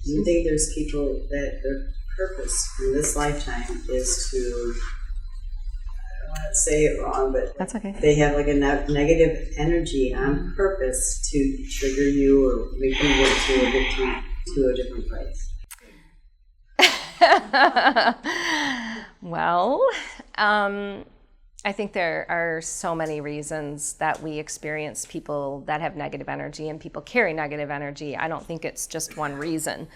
Do you think there's people that their purpose in this lifetime is to, I don't want to say it wrong, but that's okay. They have like a negative energy on purpose to trigger you or make you go to a different place? Well, I think there are so many reasons that we experience people that have negative energy and people carry negative energy. I don't think it's just one reason.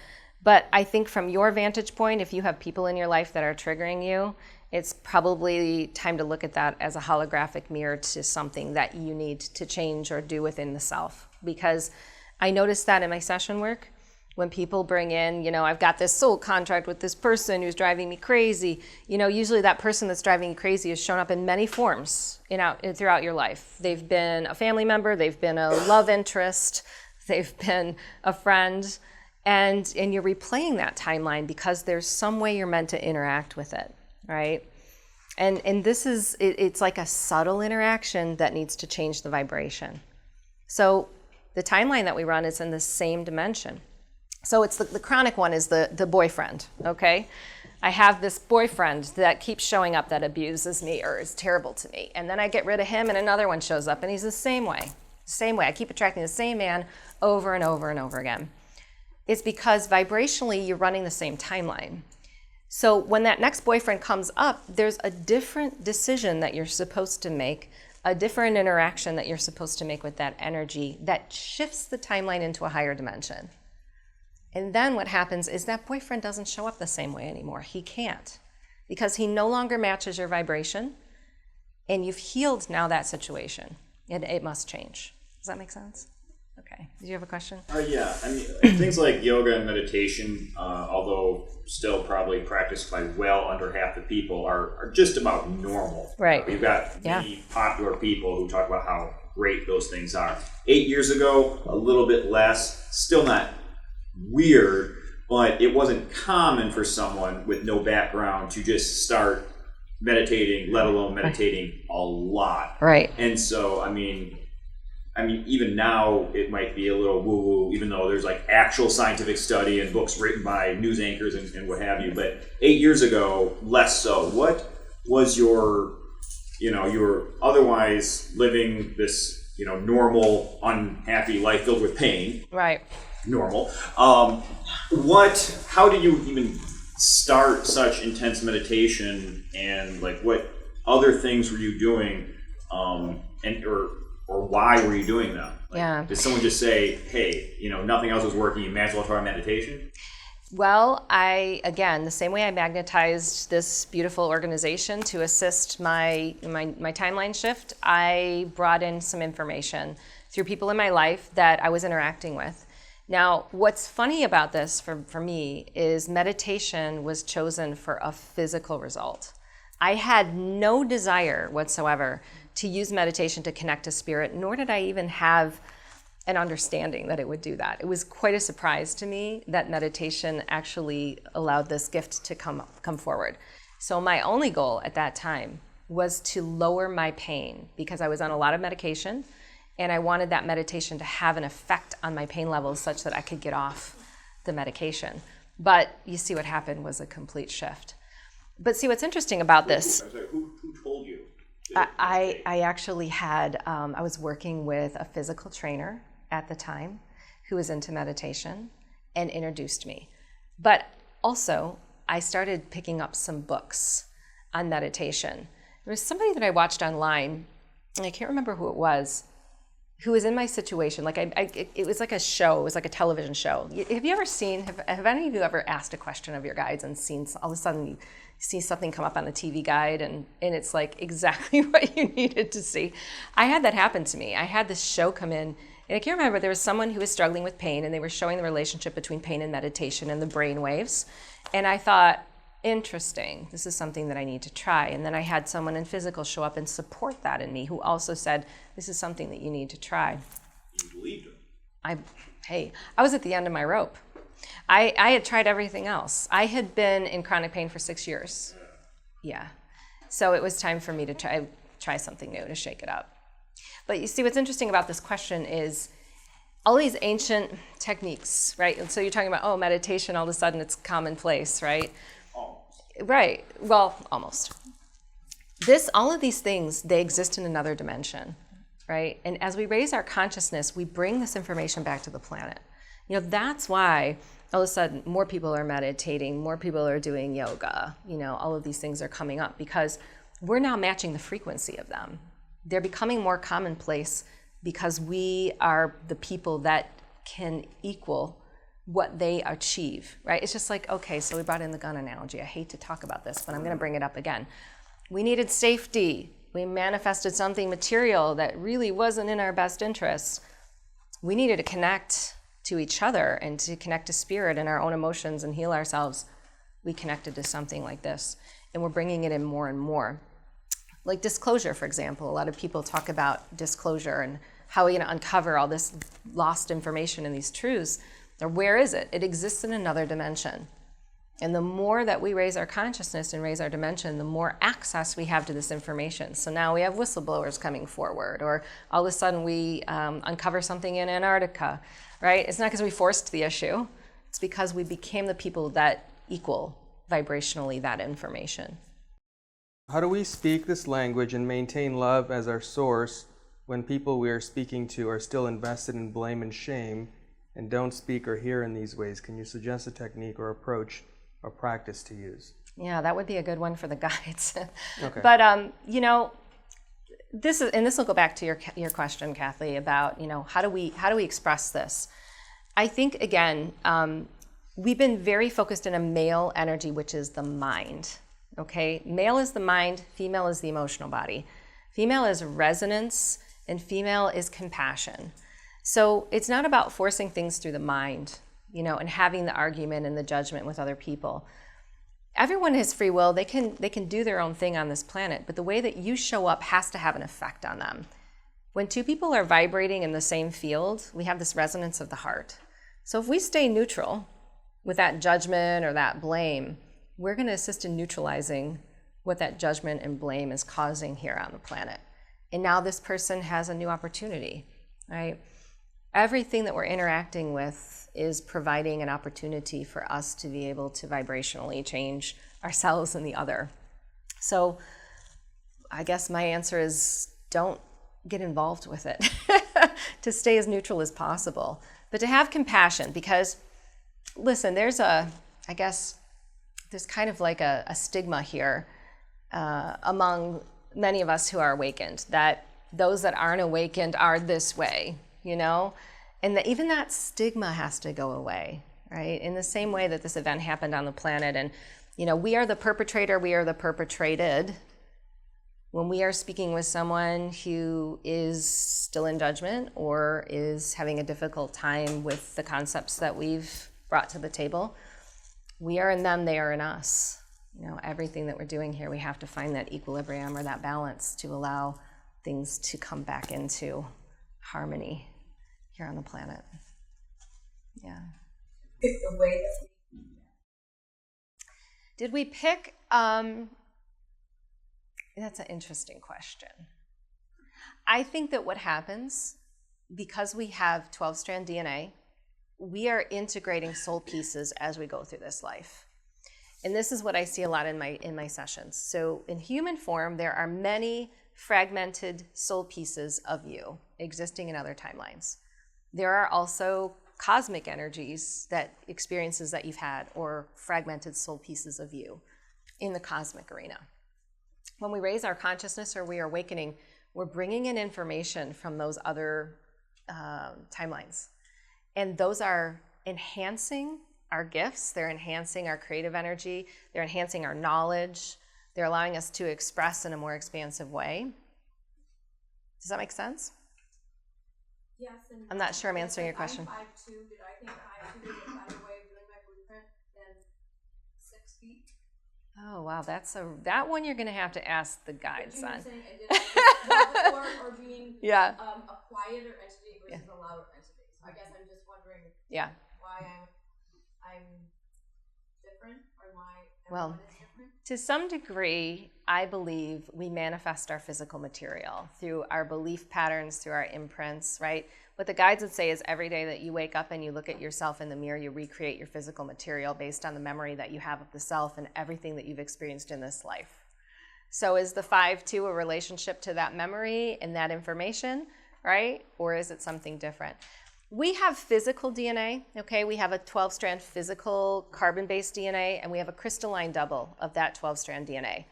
But I think from your vantage point, if you have people in your life that are triggering you, it's probably time to look at that as a holographic mirror to something that you need to change or do within the self. Because I noticed that in my session work. When people bring in, you know, I've got this soul contract with this person who's driving me crazy, you know, usually that person that's driving you crazy has shown up in many forms throughout your life. They've been a family member, they've been a love interest, they've been a friend, and you're replaying that timeline because there's some way you're meant to interact with it, right? And this is, it's like a subtle interaction that needs to change the vibration. So the timeline that we run is in the same dimension. So it's the chronic one is the boyfriend, okay? I have this boyfriend that keeps showing up that abuses me or is terrible to me. And then I get rid of him and another one shows up and he's the same way. I keep attracting the same man over and over and over again. It's because vibrationally you're running the same timeline. So when that next boyfriend comes up, there's a different decision that you're supposed to make, a different interaction that you're supposed to make with that energy that shifts the timeline into a higher dimension. And then what happens is that boyfriend doesn't show up the same way anymore. He can't, because he no longer matches your vibration, and you've healed now that situation, and it must change. Does that make sense? Okay. Did you have a question? Yeah. I mean, things like yoga and meditation, although still probably practiced by well under half the people, are just about normal. Right. We've got many popular people who talk about how great those things are. 8 years ago, a little bit less, still not weird, but it wasn't common for someone with no background to just start meditating, let alone meditating a lot. Right. And so, I mean, even now it might be a little woo-woo, even though there's like actual scientific study and books written by news anchors and what have you. But 8 years ago, less so. What was you were otherwise living this, normal, unhappy life filled with pain. Right. Normal. How did you even start such intense meditation, and like what other things were you doing, or why were you doing them? Did someone just say, hey, nothing else was working, you might as well try meditation? Well, again, the same way I magnetized this beautiful organization to assist my timeline shift, I brought in some information through people in my life that I was interacting with. Now, what's funny about this for me is meditation was chosen for a physical result. I had no desire whatsoever to use meditation to connect to spirit, nor did I even have an understanding that it would do that. It was quite a surprise to me that meditation actually allowed this gift to come forward. So my only goal at that time was to lower my pain because I was on a lot of medication and I wanted that meditation to have an effect on my pain levels such that I could get off the medication. But you see what happened was a complete shift. But see what's interesting about this. I'm sorry, who told you? I actually had, I was working with a physical trainer at the time who was into meditation and introduced me. But also, I started picking up some books on meditation. There was somebody that I watched online, and I can't remember who it was, who was in my situation. Like it was like a show, it was like a television show. Have you ever seen, have any of you ever asked a question of your guides and seen, all of a sudden you see something come up on the TV guide and it's like exactly what you needed to see? I had that happen to me. I had this show come in, and I can't remember, there was someone who was struggling with pain and they were showing the relationship between pain and meditation and the brain waves. And I thought, interesting, this is something that I need to try. And then I had someone in physical show up and support that in me who also said, this is something that you need to try. You believed him. I was at the end of my rope. I had tried everything else. I had been in chronic pain for 6 years. Yeah. So it was time for me to try something new, to shake it up. But you see, what's interesting about this question is all these ancient techniques, right? And so you're talking about, meditation, all of a sudden it's commonplace, right? Almost. Right. Well, almost. All of these things, they exist in another dimension, right? And as we raise our consciousness, we bring this information back to the planet. That's why all of a sudden more people are meditating, more people are doing yoga, all of these things are coming up because we're now matching the frequency of them. They're becoming more commonplace because we are the people that can equal what they achieve, right? It's just like, okay, so we brought in the gun analogy. I hate to talk about this, but I'm going to bring it up again. We needed safety. We manifested something material that really wasn't in our best interests. We needed to connect to each other and to connect to spirit and our own emotions and heal ourselves. We connected to something like this, and we're bringing it in more and more. Like disclosure, for example. A lot of people talk about disclosure and how are we going to uncover all this lost information and these truths. Or where is it? It exists in another dimension. And the more that we raise our consciousness and raise our dimension, the more access we have to this information. So now we have whistleblowers coming forward, or all of a sudden we uncover something in Antarctica, right? It's not because we forced the issue. It's because we became the people that equal vibrationally that information. How do we speak this language and maintain love as our source when people we are speaking to are still invested in blame and shame and don't speak or hear in these ways? Can you suggest a technique or approach or practice to use? Yeah, that would be a good one for the guides. Okay. But this will go back to your question, Kathleen, about how do we express this? I think again, we've been very focused in a male energy, which is the mind. Okay, male is the mind, female is the emotional body. Female is resonance, and female is compassion. So it's not about forcing things through the mind, and having the argument and the judgment with other people. Everyone has free will. They can do their own thing on this planet, but the way that you show up has to have an effect on them. When two people are vibrating in the same field, we have this resonance of the heart. So if we stay neutral with that judgment or that blame, we're going to assist in neutralizing what that judgment and blame is causing here on the planet. And now this person has a new opportunity, right? Everything that we're interacting with is providing an opportunity for us to be able to vibrationally change ourselves and the other. So I guess my answer is don't get involved with it, to stay as neutral as possible, but to have compassion, because listen, there's kind of like a stigma here among many of us who are awakened, that those that aren't awakened are this way, and that even that stigma has to go away, right? In the same way that this event happened on the planet, and we are the perpetrator, we are the perpetrated. When we are speaking with someone who is still in judgment or is having a difficult time with the concepts that we've brought to the table, we are in them, they are in us. Everything that we're doing here, we have to find that equilibrium or that balance to allow things to come back into harmony here on the planet. Yeah. Pick the way that Did we pick? That's an interesting question. I think that what happens, because we have 12-strand DNA, we are integrating soul pieces as we go through this life. And this is what I see a lot in my sessions. So in human form, there are many fragmented soul pieces of you existing in other timelines. There are also cosmic energies, experiences that you've had, or fragmented soul pieces of you in the cosmic arena. When we raise our consciousness or we are awakening, we're bringing in information from those other timelines. And those are enhancing our gifts, they're enhancing our creative energy, they're enhancing our knowledge, they're allowing us to express in a more expansive way. Does that make sense? Yes, and I'm not sure I'm answering your question. I'm 5'2". Did I think 5'2" is a better way of doing my blueprint than 6 feet? Oh wow, that one you're going to have to ask the guides on. Or being Yeah. A quieter entity versus a louder entity. So I guess I'm just wondering why I'm different, or why everyone is different. To some degree, I believe we manifest our physical material through our belief patterns, through our imprints, right? What the guides would say is every day that you wake up and you look at yourself in the mirror, you recreate your physical material based on the memory that you have of the self and everything that you've experienced in this life. So is the 5'2" a relationship to that memory and that information, right? Or is it something different? We have physical DNA, okay? We have a 12-strand physical carbon-based DNA, and we have a crystalline double of that 12-strand DNA.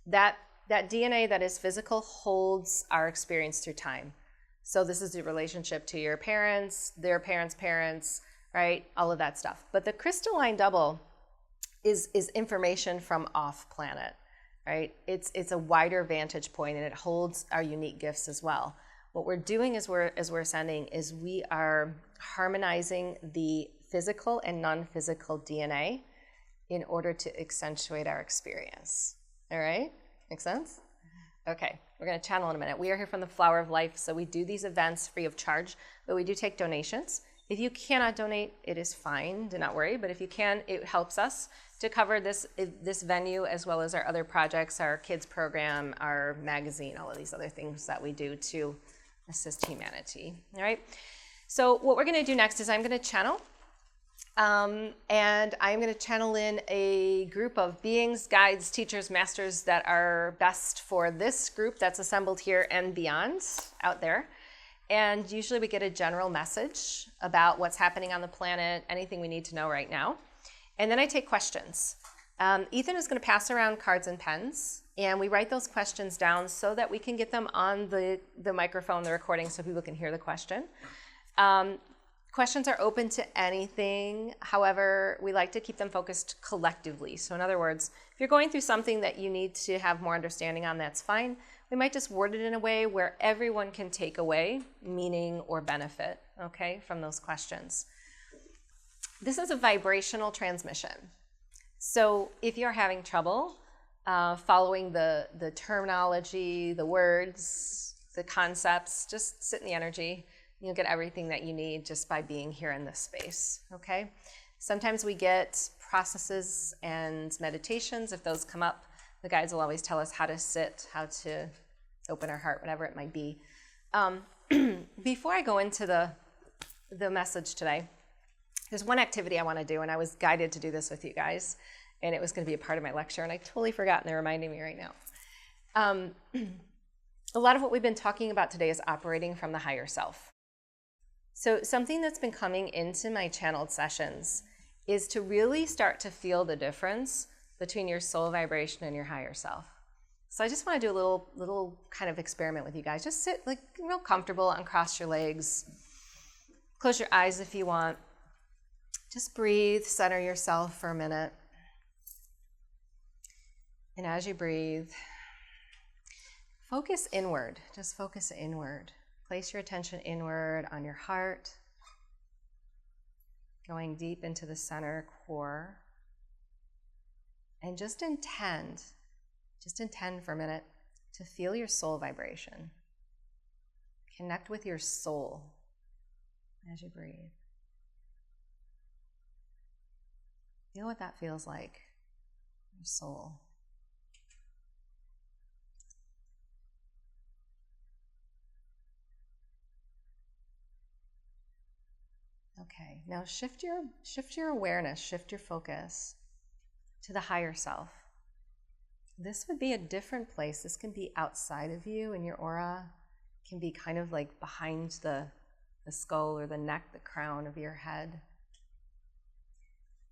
That DNA that is physical holds our experience through time. So this is the relationship to your parents, their parents' parents, right? All of that stuff. But the crystalline double is information from off-planet, right? It's a wider vantage point, and it holds our unique gifts as well. What we're doing as we're ascending is we are harmonizing the physical and non-physical DNA in order to accentuate our experience. All right? Make sense? Okay, we're going to channel in a minute. We are here from the Flower of Life, so we do these events free of charge, but we do take donations. If you cannot donate, it is fine. Do not worry. But if you can, it helps us to cover this venue as well as our other projects, our kids program, our magazine, all of these other things that we do to assist humanity. All right. So what we're going to do next is I'm going to channel. And I'm going to channel in a group of beings, guides, teachers, masters that are best for this group that's assembled here and beyond out there. And usually we get a general message about what's happening on the planet, anything we need to know right now. And then I take questions. Ethan is going to pass around cards and pens, and we write those questions down so that we can get them on the microphone, the recording, so people can hear the question. Questions are open to anything. However, we like to keep them focused collectively. So in other words, if you're going through something that you need to have more understanding on, that's fine. We might just word it in a way where everyone can take away meaning or benefit, okay, from those questions. This is a vibrational transmission. So if you're having trouble following the terminology, the words, the concepts, just sit in the energy. You'll get everything that you need just by being here in this space, okay? Sometimes we get processes and meditations. If those come up, the guides will always tell us how to sit, how to open our heart, whatever it might be. Before I go into the message today, there's one activity I want to do, and I was guided to do this with you guys, and it was going to be a part of my lecture, and I totally forgot, and they're reminding me right now. A lot of what we've been talking about today is operating from the higher self. So something that's been coming into my channeled sessions is to really start to feel the difference between your soul vibration and your higher self. So I just want to do a little kind of experiment with you guys. Just sit like real comfortable, uncross your legs, close your eyes if you want. Just breathe, center yourself for a minute. And as you breathe, focus inward. Just focus inward. Place your attention inward on your heart, going deep into the center core. And just intend for a minute to feel your soul vibration. Connect with your soul as you breathe. Feel what that feels like, your soul. Okay, now shift your awareness, shift your focus to the higher self. This would be a different place. This can be outside of you in your aura. It can be kind of like behind the skull or the neck, the crown of your head.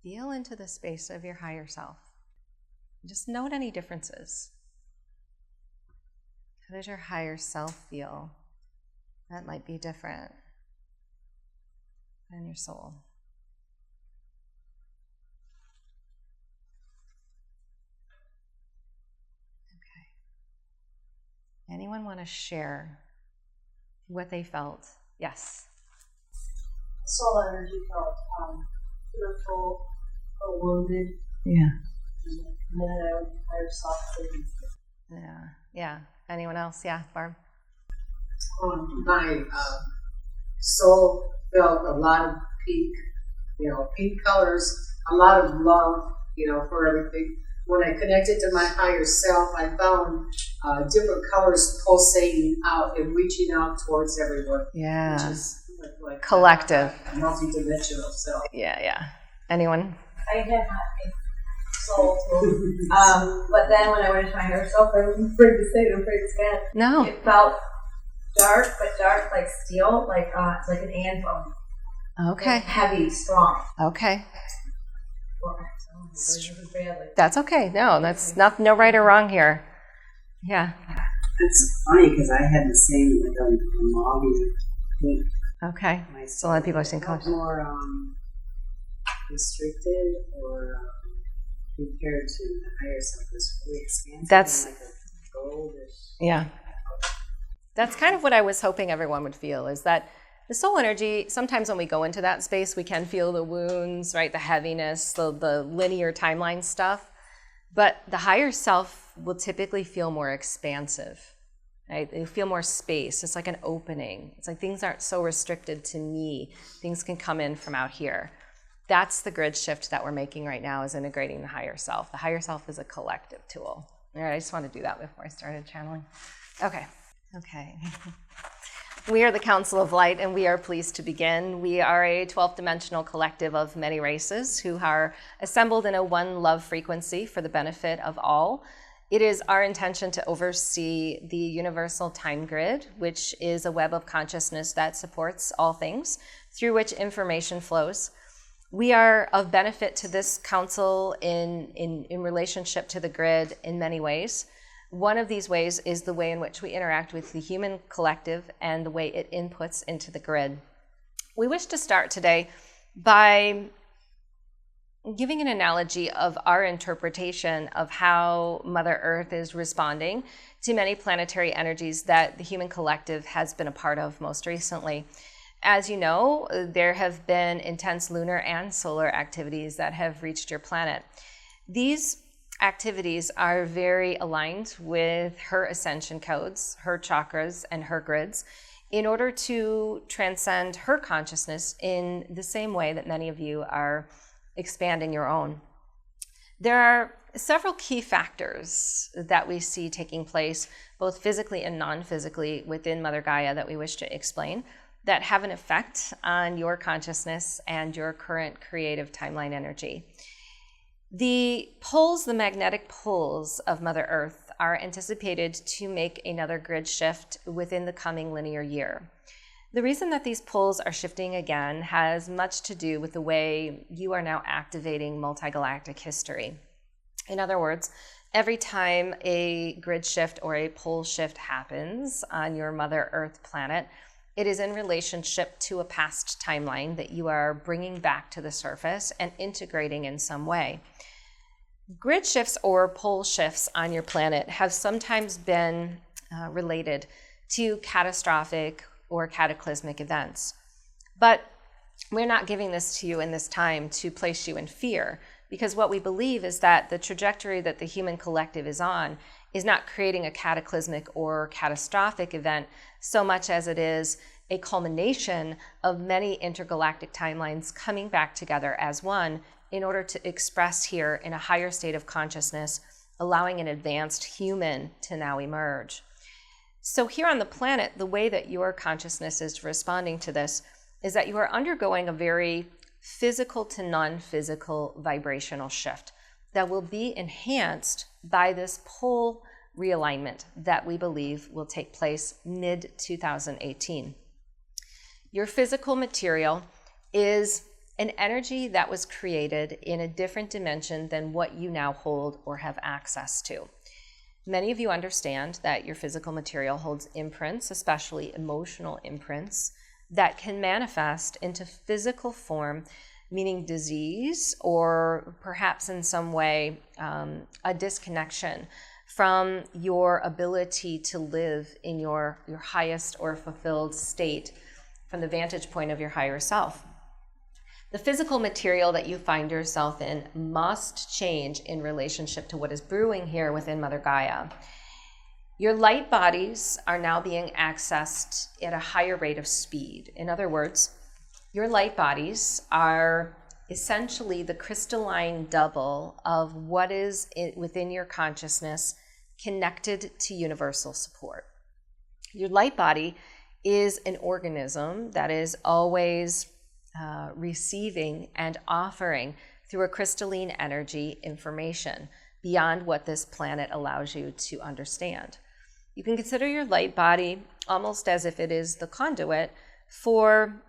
Feel into the space of your higher self. Just note any differences. How does your higher self feel? That might be different than your soul. Okay. Anyone want to share what they felt? Yes. Soul energy felt fearful or wounded. Yeah. And then I would higher self. Yeah. Anyone else? Yeah, Barb. My soul felt a lot of pink, pink colors, a lot of love, for everything. When I connected to my higher self, I found different colors pulsating out and reaching out towards everyone. Yeah. Which is like collective. A multi-dimensional self. Yeah. Anyone? I had my soul too. But then when I went into my higher self, I was afraid to say it, I'm afraid to say it. No. It felt dark, but dark like steel, like an anvil. Okay. Like heavy, strong. Okay. Badly. That's okay. No, that's no right or wrong here. Yeah. It's funny because I had the same like a mauve pink. Okay. So a lot of people are seeing colors. More restricted or compared to the higher self is really expansive. That's and like a goldish. Yeah. That's kind of what I was hoping everyone would feel, is that the soul energy, sometimes when we go into that space, we can feel the wounds, right? The heaviness, the linear timeline stuff. But the higher self will typically feel more expansive, right? They feel more space. It's like an opening. It's like things aren't so restricted to me. Things can come in from out here. That's the grid shift that we're making right now, is integrating the higher self. The higher self is a collective tool. All right, I just want to do that before I started channeling. Okay. We are the Council of Light, and we are pleased to begin. We are a 12th dimensional collective of many races who are assembled in a one love frequency for the benefit of all. It is our intention to oversee the universal time grid, which is a web of consciousness that supports all things, through which information flows. We are of benefit to this council in relationship to the grid in many ways. One of these ways is the way in which we interact with the human collective and the way it inputs into the grid. We wish to start today by giving an analogy of our interpretation of how Mother Earth is responding to many planetary energies that the human collective has been a part of most recently. As you know, there have been intense lunar and solar activities that have reached your planet. These activities are very aligned with her ascension codes, her chakras, and her grids in order to transcend her consciousness in the same way that many of you are expanding your own. There are several key factors that we see taking place, both physically and non-physically, within Mother Gaia that we wish to explain, that have an effect on your consciousness and your current creative timeline energy. The magnetic poles of Mother Earth are anticipated to make another grid shift within the coming linear year. The reason that these poles are shifting again has much to do with the way you are now activating multigalactic history. In other words, every time a grid shift or a pole shift happens on your Mother Earth planet, It is in relationship to a past timeline that you are bringing back to the surface and integrating in some way. Grid shifts or pole shifts on your planet have sometimes been related to catastrophic or cataclysmic events. But we're not giving this to you in this time to place you in fear, because what we believe is that the trajectory that the human collective is on is not creating a cataclysmic or catastrophic event so much as it is a culmination of many intergalactic timelines coming back together as one in order to express here in a higher state of consciousness, allowing an advanced human to now emerge. So here on the planet, the way that your consciousness is responding to this is that you are undergoing a very physical to non-physical vibrational shift that will be enhanced by this pole realignment that we believe will take place mid-2018. Your physical material is an energy that was created in a different dimension than what you now hold or have access to. Many of you understand that your physical material holds imprints, especially emotional imprints, that can manifest into physical form, meaning disease or perhaps in some way a disconnection from your ability to live in your highest or fulfilled state from the vantage point of your higher self. The physical material that you find yourself in must change in relationship to what is brewing here within Mother Gaia. Your light bodies are now being accessed at a higher rate of speed. In other words, your light bodies are essentially the crystalline double of what is within your consciousness connected to universal support. Your light body is an organism that is always receiving and offering through a crystalline energy information beyond what this planet allows you to understand. You can consider your light body almost as if it is the conduit for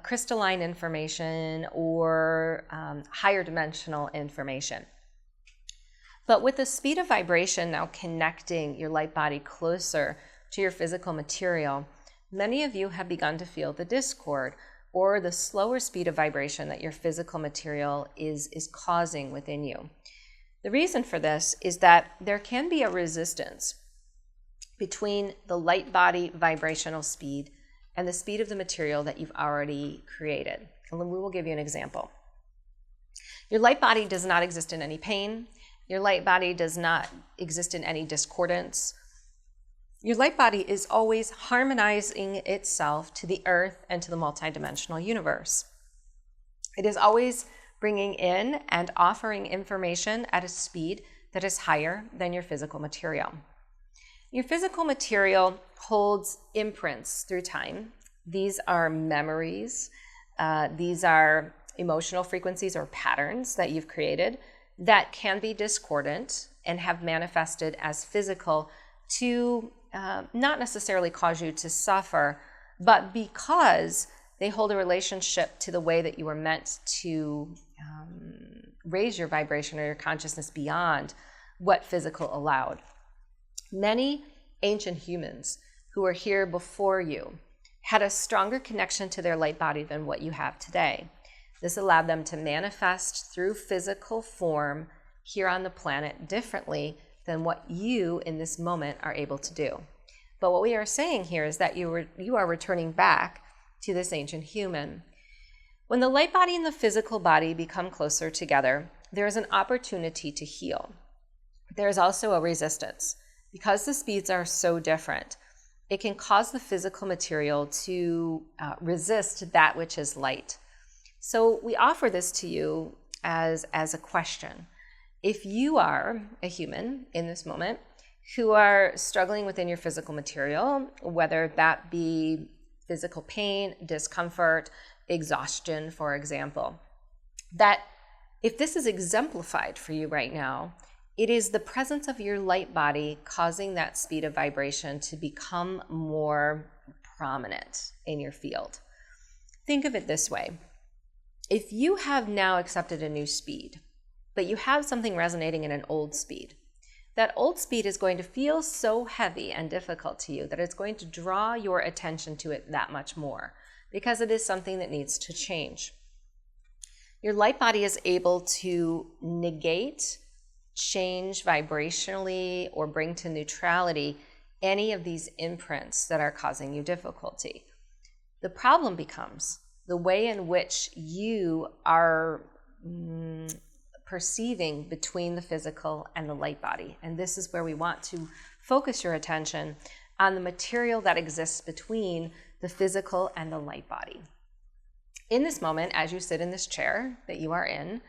crystalline information or higher dimensional information. But with the speed of vibration now connecting your light body closer to your physical material, many of you have begun to feel the discord or the slower speed of vibration that your physical material is causing within you. The reason for this is that there can be a resistance between the light body vibrational speed and the speed of the material that you've already created. And we will give you an example. Your light body does not exist in any pain. Your light body does not exist in any discordance. Your light body is always harmonizing itself to the earth and to the multidimensional universe. It is always bringing in and offering information at a speed that is higher than your physical material. Your physical material holds imprints through time. These are memories. These are emotional frequencies or patterns that you've created that can be discordant and have manifested as physical to not necessarily cause you to suffer, but because they hold a relationship to the way that you were meant to raise your vibration or your consciousness beyond what physical allowed. Many ancient humans who were here before you had a stronger connection to their light body than what you have today. This allowed them to manifest through physical form here on the planet differently than what you in this moment are able to do. But what we are saying here is that you are returning back to this ancient human. When the light body and the physical body become closer together, there is an opportunity to heal. There is also a resistance. Because the speeds are so different, it can cause the physical material to resist that which is light. So we offer this to you as a question. If you are a human in this moment who are struggling within your physical material, whether that be physical pain, discomfort, exhaustion, for example, that if this is exemplified for you right now, it is the presence of your light body causing that speed of vibration to become more prominent in your field. Think of it this way. If you have now accepted a new speed, but you have something resonating in an old speed, that old speed is going to feel so heavy and difficult to you that it's going to draw your attention to it that much more, because it is something that needs to change. Your light body is able to negate, change vibrationally, or bring to neutrality any of these imprints that are causing you difficulty. The problem becomes the way in which you are perceiving between the physical and the light body. And this is where we want to focus your attention on the material that exists between the physical and the light body. In this moment, as you sit in this chair that you are in,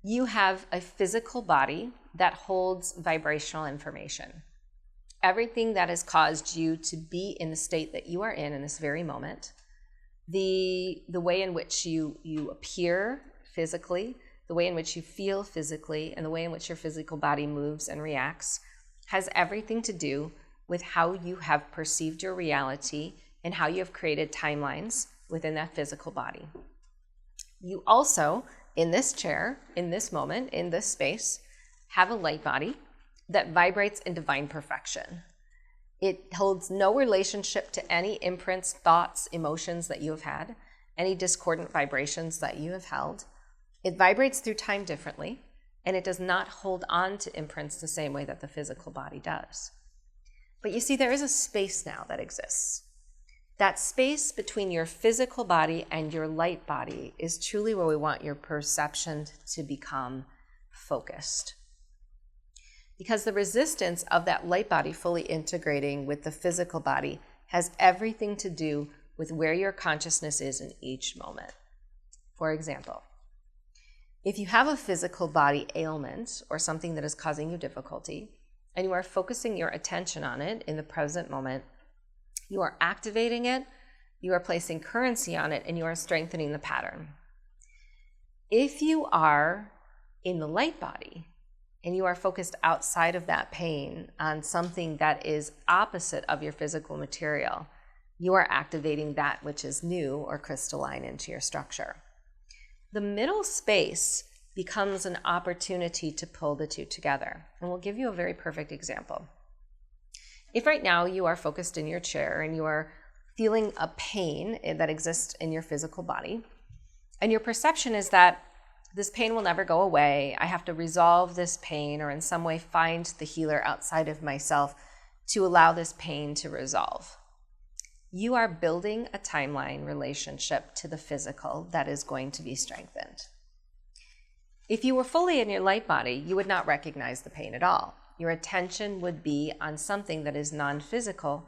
you have a physical body that holds vibrational information. Everything that has caused you to be in the state that you are in this very moment, the way in which you appear physically, the way in which you feel physically, and the way in which your physical body moves and reacts has everything to do with how you have perceived your reality and how you have created timelines within that physical body. You also, in this chair, in this moment, in this space, have a light body that vibrates in divine perfection. It holds no relationship to any imprints, thoughts, emotions that you have had, any discordant vibrations that you have held. It vibrates through time differently, and it does not hold on to imprints the same way that the physical body does. But you see, there is a space now that exists. That space between your physical body and your light body is truly where we want your perception to become focused. Because the resistance of that light body fully integrating with the physical body has everything to do with where your consciousness is in each moment. For example, if you have a physical body ailment or something that is causing you difficulty, and you are focusing your attention on it in the present moment, you are activating it, you are placing currency on it, and you are strengthening the pattern. If you are in the light body and you are focused outside of that pain on something that is opposite of your physical material, you are activating that which is new or crystalline into your structure. The middle space becomes an opportunity to pull the two together. And we'll give you a very perfect example. If right now you are focused in your chair and you are feeling a pain that exists in your physical body, and your perception is that this pain will never go away, I have to resolve this pain or in some way find the healer outside of myself to allow this pain to resolve. You are building a timeline relationship to the physical that is going to be strengthened. If you were fully in your light body, you would not recognize the pain at all. Your attention would be on something that is non-physical,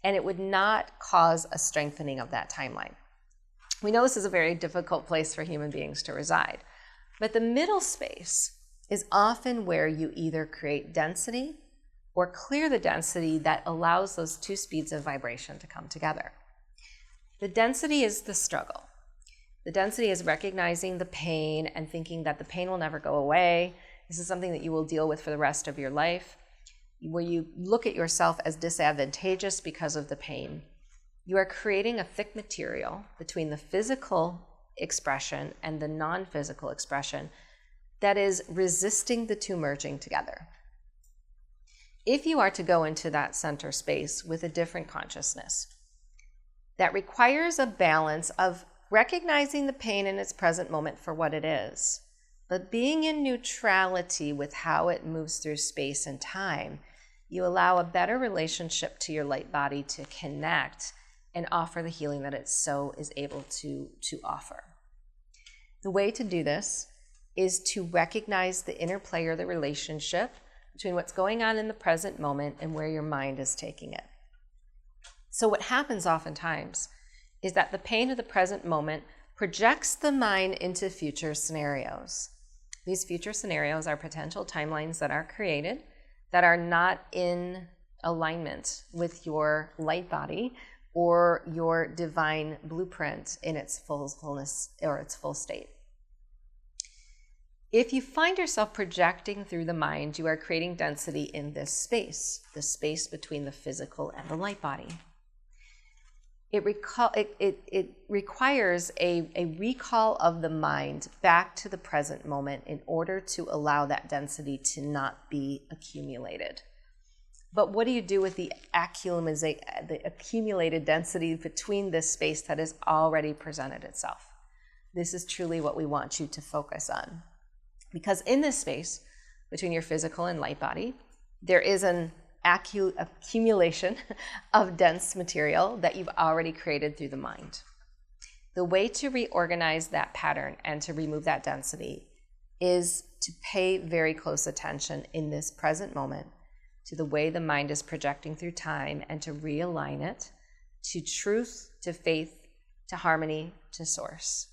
and it would not cause a strengthening of that timeline. We know this is a very difficult place for human beings to reside, but the middle space is often where you either create density or clear the density that allows those two speeds of vibration to come together. The density is the struggle. The density is recognizing the pain and thinking that the pain will never go away. This is something that you will deal with for the rest of your life. Where you look at yourself as disadvantageous because of the pain, you are creating a thick material between the physical expression and the non-physical expression that is resisting the two merging together. If you are to go into that center space with a different consciousness, that requires a balance of recognizing the pain in its present moment for what it is, but being in neutrality with how it moves through space and time, you allow a better relationship to your light body to connect and offer the healing that it so is able to offer. The way to do this is to recognize the interplay or the relationship between what's going on in the present moment and where your mind is taking it. So what happens oftentimes is that the pain of the present moment projects the mind into future scenarios. These future scenarios are potential timelines that are created that are not in alignment with your light body or your divine blueprint in its fullness or its full state. If you find yourself projecting through the mind, you are creating density in this space, the space between the physical and the light body. it requires a recall of the mind back to the present moment in order to allow that density to not be accumulated. But what do you do with the accumulated density between this space that has already presented itself? This is truly what we want you to focus on. Because in this space, between your physical and light body, there is an accumulation of dense material that you've already created through the mind. The way to reorganize that pattern and to remove that density is to pay very close attention in this present moment to the way the mind is projecting through time and to realign it to truth, to faith, to harmony, to source.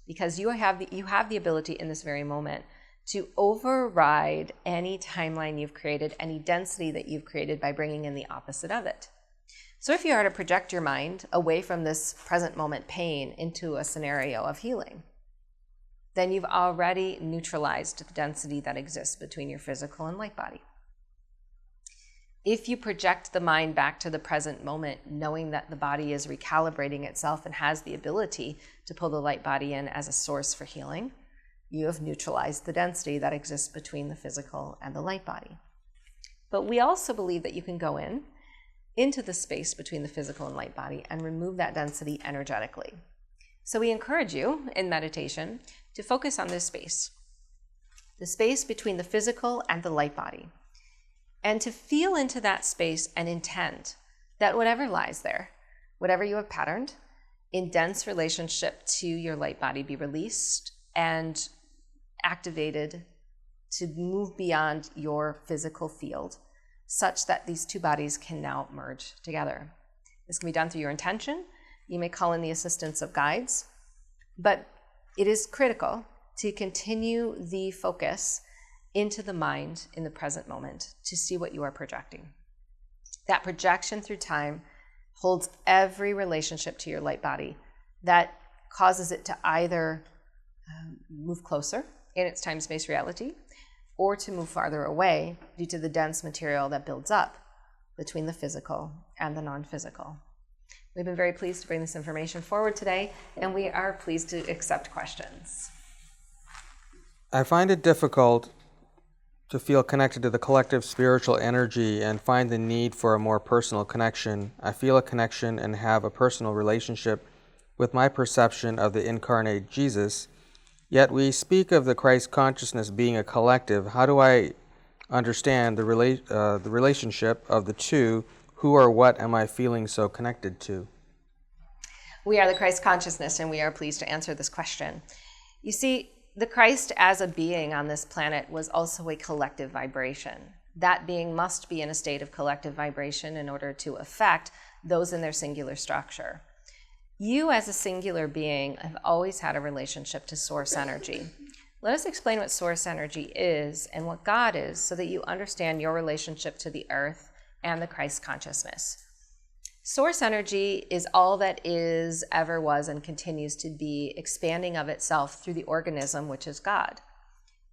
Because you have the ability in this very moment to override any timeline you've created, any density that you've created by bringing in the opposite of it. So if you are to project your mind away from this present moment pain into a scenario of healing, then you've already neutralized the density that exists between your physical and light body. If you project the mind back to the present moment, knowing that the body is recalibrating itself and has the ability to pull the light body in as a source for healing, you have neutralized the density that exists between the physical and the light body. But we also believe that you can go into the space between the physical and light body and remove that density energetically. So we encourage you in meditation to focus on this space, the space between the physical and the light body, and to feel into that space and intend that whatever lies there, whatever you have patterned, in dense relationship to your light body be released and activated to move beyond your physical field such that these two bodies can now merge together. This can be done through your intention. You may call in the assistance of guides, but it is critical to continue the focus into the mind in the present moment to see what you are projecting. That projection through time holds every relationship to your light body that causes it to either move closer in its time-space reality or to move farther away due to the dense material that builds up between the physical and the non-physical. We've been very pleased to bring this information forward today, and we are pleased to accept questions. I find it difficult to feel connected to the collective spiritual energy and find the need for a more personal connection. I feel a connection and have a personal relationship with my perception of the incarnate Jesus, yet we speak of the Christ consciousness being a collective. How do I understand the relationship of the two? Who or what am I feeling so connected to? We are the Christ consciousness, and we are pleased to answer this question. You see, the Christ as a being on this planet was also a collective vibration. That being must be in a state of collective vibration in order to affect those in their singular structure. You as a singular being have always had a relationship to source energy. Let us explain what source energy is and what God is so that you understand your relationship to the earth and the Christ consciousness. Source energy is all that is, ever was, and continues to be expanding of itself through the organism, which is God.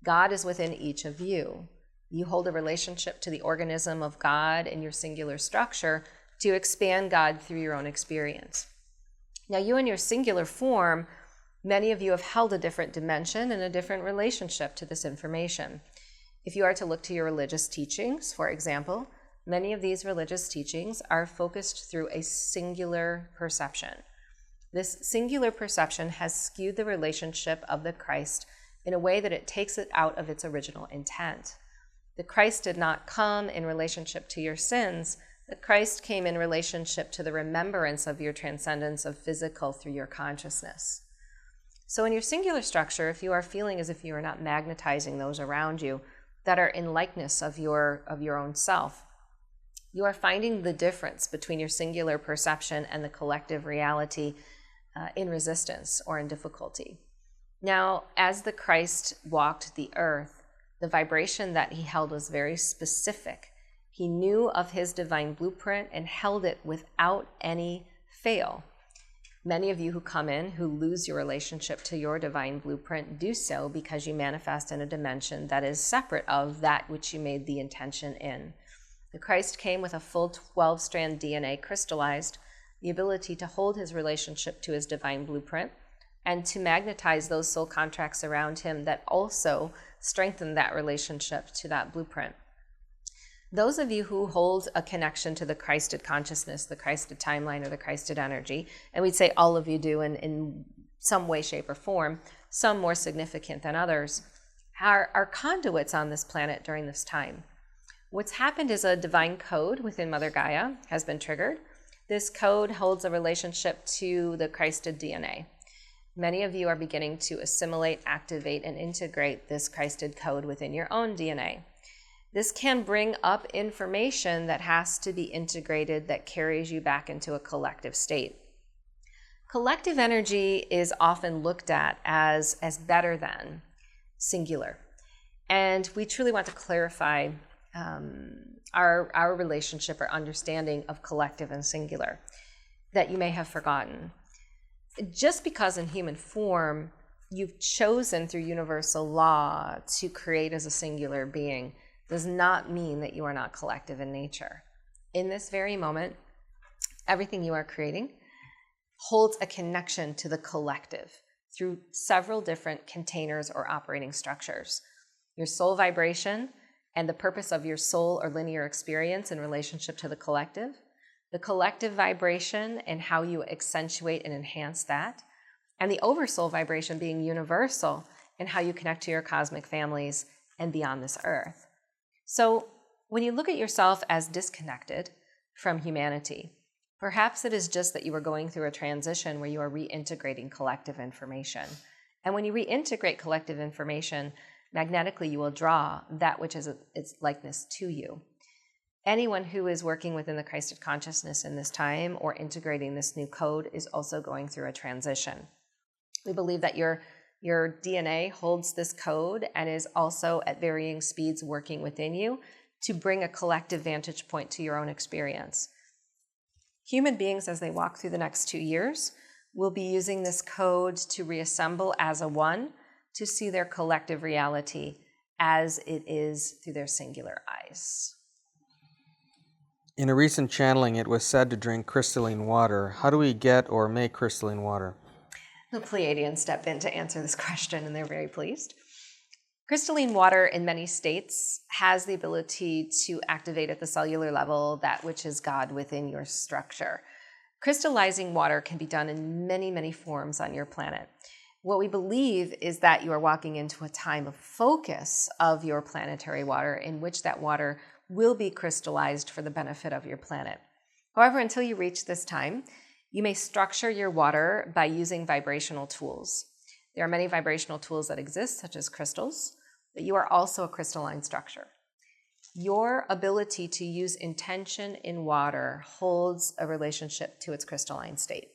God is within each of you. You hold a relationship to the organism of God in your singular structure to expand God through your own experience. Now, you in your singular form, many of you have held a different dimension and a different relationship to this information. If you are to look to your religious teachings, for example, many of these religious teachings are focused through a singular perception. This singular perception has skewed the relationship of the Christ in a way that it takes it out of its original intent. The Christ did not come in relationship to your sins. The Christ came in relationship to the remembrance of your transcendence of physical through your consciousness. So in your singular structure, if you are feeling as if you are not magnetizing those around you that are in likeness of your own self, you are finding the difference between your singular perception and the collective reality in resistance or in difficulty. Now, as the Christ walked the earth, the vibration that he held was very specific. He knew of his divine blueprint and held it without any fail. Many of you who come in who lose your relationship to your divine blueprint do so because you manifest in a dimension that is separate of that which you made the intention in. The Christ came with a full 12-strand DNA crystallized, the ability to hold his relationship to his divine blueprint, and to magnetize those soul contracts around him that also strengthen that relationship to that blueprint. Those of you who hold a connection to the Christed consciousness, the Christed timeline, or the Christed energy, and we'd say all of you do in some way, shape, or form, some more significant than others, are conduits on this planet during this time. What's happened is a divine code within Mother Gaia has been triggered. This code holds a relationship to the Christed DNA. Many of you are beginning to assimilate, activate, and integrate this Christed code within your own DNA. This can bring up information that has to be integrated that carries you back into a collective state. Collective energy is often looked at as better than singular. And we truly want to clarify our relationship or understanding of collective and singular that you may have forgotten. Just because in human form you've chosen through universal law to create as a singular being does not mean that you are not collective in nature. In this very moment, everything you are creating holds a connection to the collective through several different containers or operating structures. Your soul vibration and the purpose of your soul or linear experience in relationship to the collective vibration and how you accentuate and enhance that, and the oversoul vibration being universal and how you connect to your cosmic families and beyond this earth. So when you look at yourself as disconnected from humanity, perhaps it is just that you are going through a transition where you are reintegrating collective information. And when you reintegrate collective information, magnetically you will draw that which is its likeness to you. Anyone who is working within the Christed consciousness in this time or integrating this new code is also going through a transition. We believe that your DNA holds this code and is also at varying speeds working within you to bring a collective vantage point to your own experience. Human beings, as they walk through the next 2 years, will be using this code to reassemble as a one, to see their collective reality as it is through their singular eyes. In a recent channeling, it was said to drink crystalline water. How do we get or make crystalline water? The Pleiadians step in to answer this question, and they're very pleased. Crystalline water in many states has the ability to activate at the cellular level that which is God within your structure. Crystallizing water can be done in many, many forms on your planet. What we believe is that you are walking into a time of focus of your planetary water in which that water will be crystallized for the benefit of your planet. However, until you reach this time, you may structure your water by using vibrational tools. There are many vibrational tools that exist, such as crystals, but you are also a crystalline structure. Your ability to use intention in water holds a relationship to its crystalline state.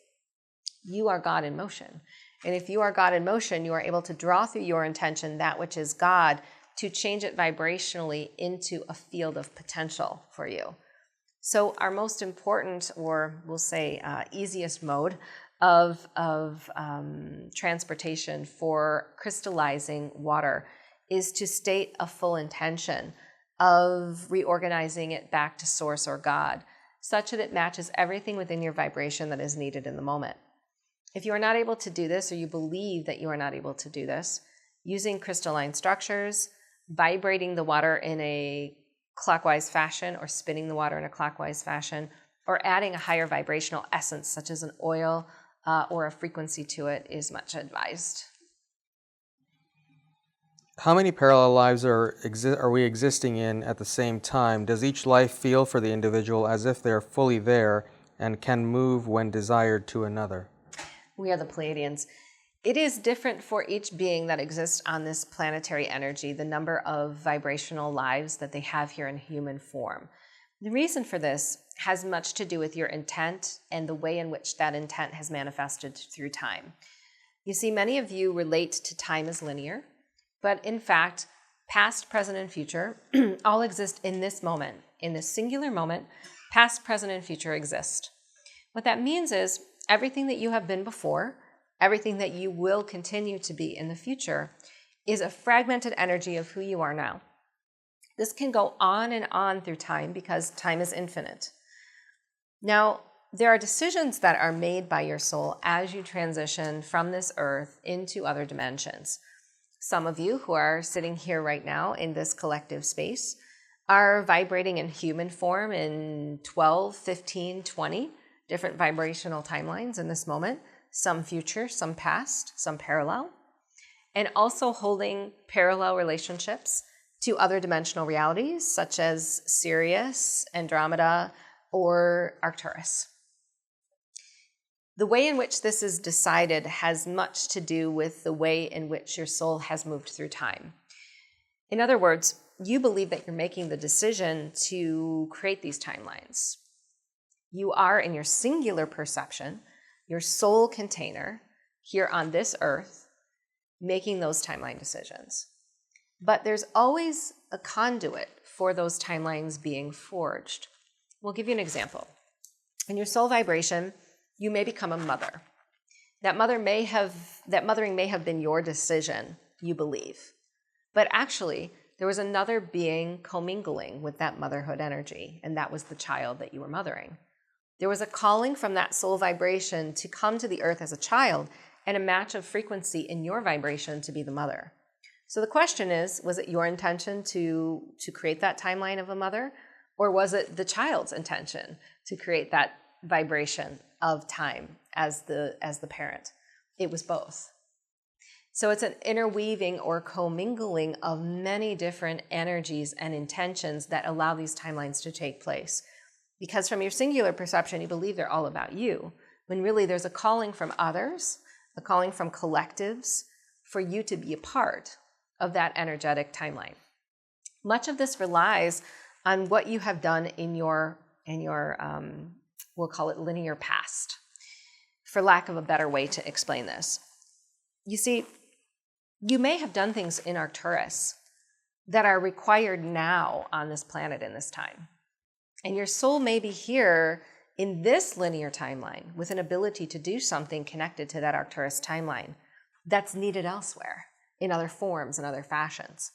You are God in motion. And if you are God in motion, you are able to draw through your intention that which is God to change it vibrationally into a field of potential for you. So our most important, or we'll say easiest mode of transportation for crystallizing water is to state a full intention of reorganizing it back to source or God, such that it matches everything within your vibration that is needed in the moment. If you are not able to do this, or you believe that you are not able to do this, using crystalline structures, vibrating the water in a clockwise fashion, or spinning the water in a clockwise fashion, or adding a higher vibrational essence, such as an oil or a frequency to it, is much advised. How many parallel lives are we existing in at the same time? Does each life feel for the individual as if they're fully there and can move when desired to another? We are the Pleiadians. It is different for each being that exists on this planetary energy, the number of vibrational lives that they have here in human form. The reason for this has much to do with your intent and the way in which that intent has manifested through time. You see, many of you relate to time as linear, but in fact, past, present, and future all exist in this moment. In this singular moment, past, present, and future exist. What that means is everything that you have been before, everything that you will continue to be in the future, is a fragmented energy of who you are now. This can go on and on through time because time is infinite. Now, there are decisions that are made by your soul as you transition from this earth into other dimensions. Some of you who are sitting here right now in this collective space are vibrating in human form in 12, 15, 20 different vibrational timelines in this moment, some future, some past, some parallel, and also holding parallel relationships to other dimensional realities such as Sirius, Andromeda, or Arcturus. The way in which this is decided has much to do with the way in which your soul has moved through time. In other words, you believe that you're making the decision to create these timelines. You are, in your singular perception, your soul container here on this earth, making those timeline decisions. But there's always a conduit for those timelines being forged. We'll give you an example. In your soul vibration, you may become a mother. That mothering may have been your decision, you believe. But actually, there was another being commingling with that motherhood energy, and that was the child that you were mothering. There was a calling from that soul vibration to come to the earth as a child and a match of frequency in your vibration to be the mother. So the question is, was it your intention to create that timeline of a mother? Or was it the child's intention to create that vibration of time as the parent? It was both. So it's an interweaving or commingling of many different energies and intentions that allow these timelines to take place. Because from your singular perception, you believe they're all about you, when really there's a calling from others, a calling from collectives for you to be a part of that energetic timeline. Much of this relies on what you have done in your we'll call it linear past, for lack of a better way to explain this. You see, you may have done things in Arcturus that are required now on this planet in this time. And your soul may be here in this linear timeline with an ability to do something connected to that Arcturus timeline that's needed elsewhere in other forms and other fashions.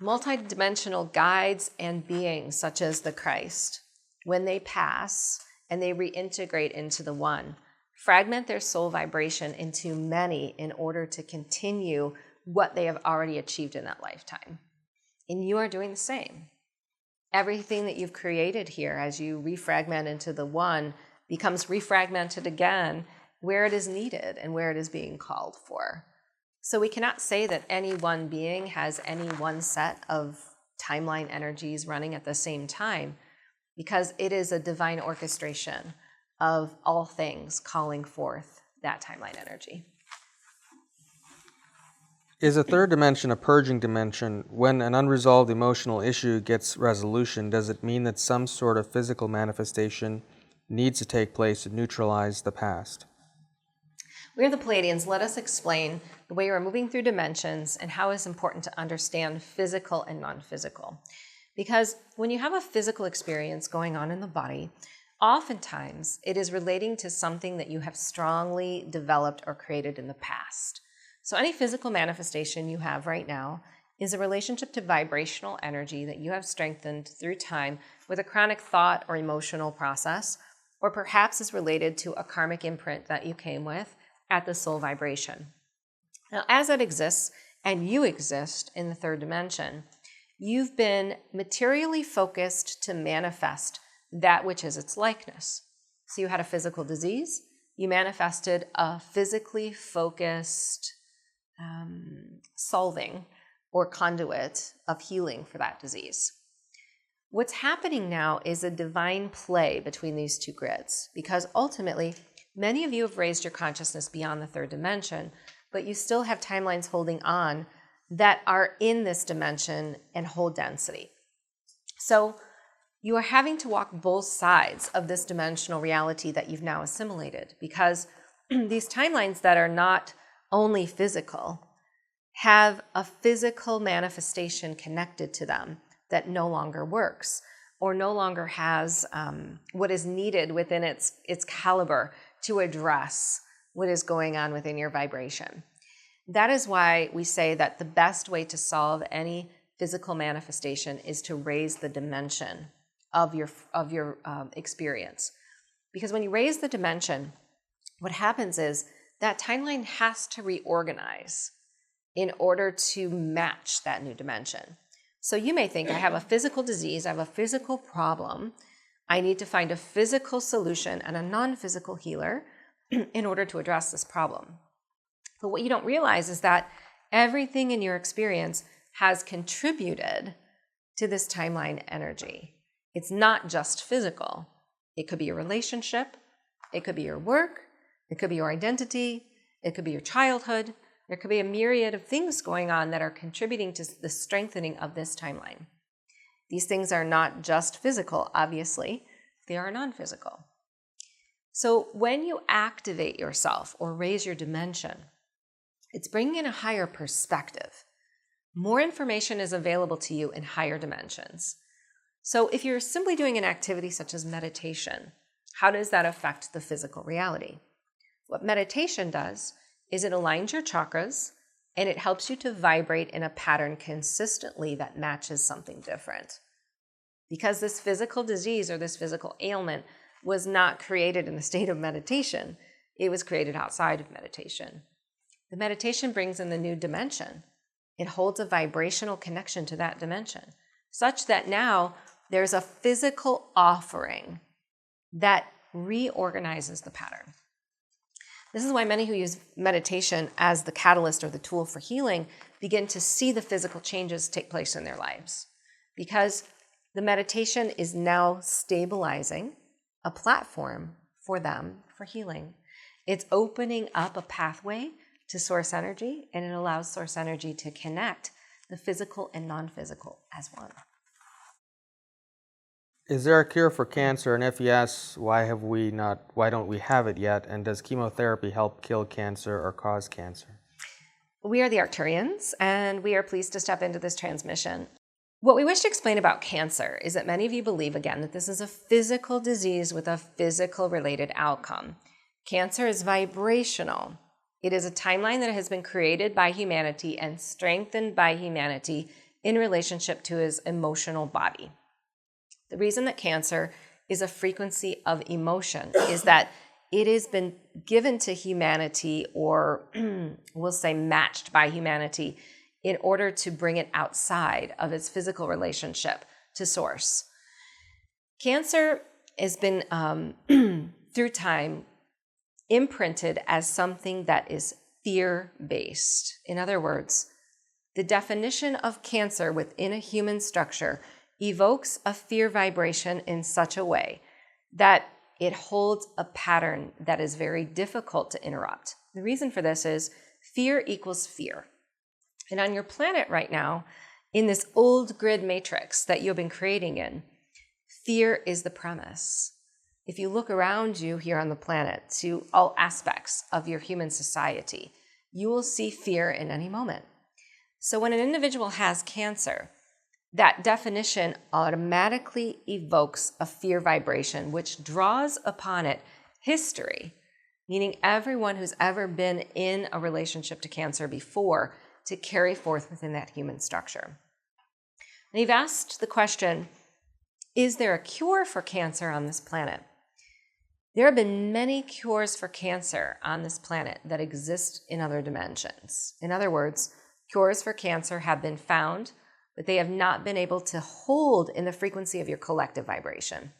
Multidimensional guides and beings such as the Christ, when they pass and they reintegrate into the one, fragment their soul vibration into many in order to continue what they have already achieved in that lifetime. And you are doing the same. Everything that you've created here as you refragment into the one becomes refragmented again where it is needed and where it is being called for. So we cannot say that any one being has any one set of timeline energies running at the same time, because it is a divine orchestration of all things calling forth that timeline energy. Is a third dimension a purging dimension? When an unresolved emotional issue gets resolution, does it mean that some sort of physical manifestation needs to take place to neutralize the past? We are the Pleiadians. Let us explain the way we're moving through dimensions and how it's important to understand physical and non-physical. Because when you have a physical experience going on in the body, oftentimes it is relating to something that you have strongly developed or created in the past. So any physical manifestation you have right now is a relationship to vibrational energy that you have strengthened through time with a chronic thought or emotional process, or perhaps is related to a karmic imprint that you came with at the soul vibration. Now, as it exists, and you exist in the third dimension, you've been materially focused to manifest that which is its likeness. So you had a physical disease, you manifested a physically focused solving or conduit of healing for that disease. What's happening now is a divine play between these two grids, because ultimately, many of you have raised your consciousness beyond the third dimension, but you still have timelines holding on that are in this dimension and hold density. So you are having to walk both sides of this dimensional reality that you've now assimilated, because these timelines that are not only physical have a physical manifestation connected to them that no longer works or no longer has what is needed within its caliber to address what is going on within your vibration. That is why we say that the best way to solve any physical manifestation is to raise the dimension of your experience. Because when you raise the dimension, what happens is that timeline has to reorganize in order to match that new dimension. So you may think, I have a physical disease, I have a physical problem, I need to find a physical solution and a non-physical healer in order to address this problem. But what you don't realize is that everything in your experience has contributed to this timeline energy. It's not just physical. It could be your relationship, it could be your work, it could be your identity, it could be your childhood. There could be a myriad of things going on that are contributing to the strengthening of this timeline. These things are not just physical, obviously, they are non-physical. So when you activate yourself or raise your dimension, it's bringing in a higher perspective. More information is available to you in higher dimensions. So if you're simply doing an activity such as meditation, how does that affect the physical reality? What meditation does is it aligns your chakras and it helps you to vibrate in a pattern consistently that matches something different. Because this physical disease or this physical ailment was not created in the state of meditation, it was created outside of meditation. The meditation brings in the new dimension. It holds a vibrational connection to that dimension, such that now there's a physical offering that reorganizes the pattern. This is why many who use meditation as the catalyst or the tool for healing begin to see the physical changes take place in their lives, because the meditation is now stabilizing a platform for them for healing. It's opening up a pathway to source energy, and it allows source energy to connect the physical and non-physical as one. Is there a cure for cancer? And if yes, why don't we have it yet? And does chemotherapy help kill cancer or cause cancer? We are the Arcturians, and we are pleased to step into this transmission. What we wish to explain about cancer is that many of you believe, again, that this is a physical disease with a physical related outcome. Cancer is vibrational. It is a timeline that has been created by humanity and strengthened by humanity in relationship to his emotional body. The reason that cancer is a frequency of emotion is that it has been given to humanity, or we'll say matched by humanity, in order to bring it outside of its physical relationship to source. Cancer has been, through time, imprinted as something that is fear-based. In other words, the definition of cancer within a human structure evokes a fear vibration in such a way that it holds a pattern that is very difficult to interrupt. The reason for this is fear equals fear. And on your planet right now, in this old grid matrix that you've been creating in, fear is the premise. If you look around you here on the planet to all aspects of your human society, you will see fear in any moment. So when an individual has cancer, that definition automatically evokes a fear vibration, which draws upon it history, meaning everyone who's ever been in a relationship to cancer before, to carry forth within that human structure. And you've asked the question, is there a cure for cancer on this planet? There have been many cures for cancer on this planet that exist in other dimensions. In other words, cures for cancer have been found, but they have not been able to hold in the frequency of your collective vibration.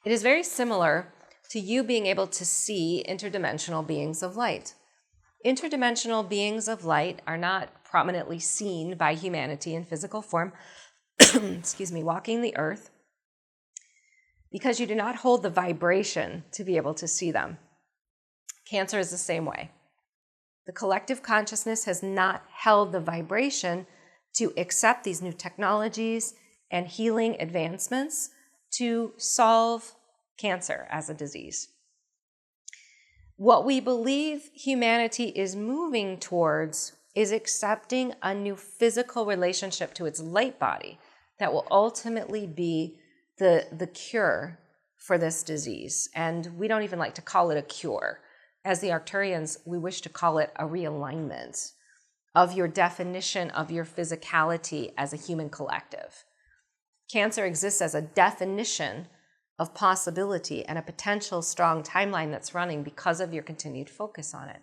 It is very similar to you being able to see interdimensional beings of light. Interdimensional beings of light are not prominently seen by humanity in physical form, walking the earth, because you do not hold the vibration to be able to see them. Cancer is the same way. The collective consciousness has not held the vibration to accept these new technologies and healing advancements to solve cancer as a disease. What we believe humanity is moving towards is accepting a new physical relationship to its light body that will ultimately be the cure for this disease. And we don't even like to call it a cure. As the Arcturians, we wish to call it a realignment of your definition of your physicality as a human collective. Cancer exists as a definition of possibility and a potential strong timeline that's running because of your continued focus on it.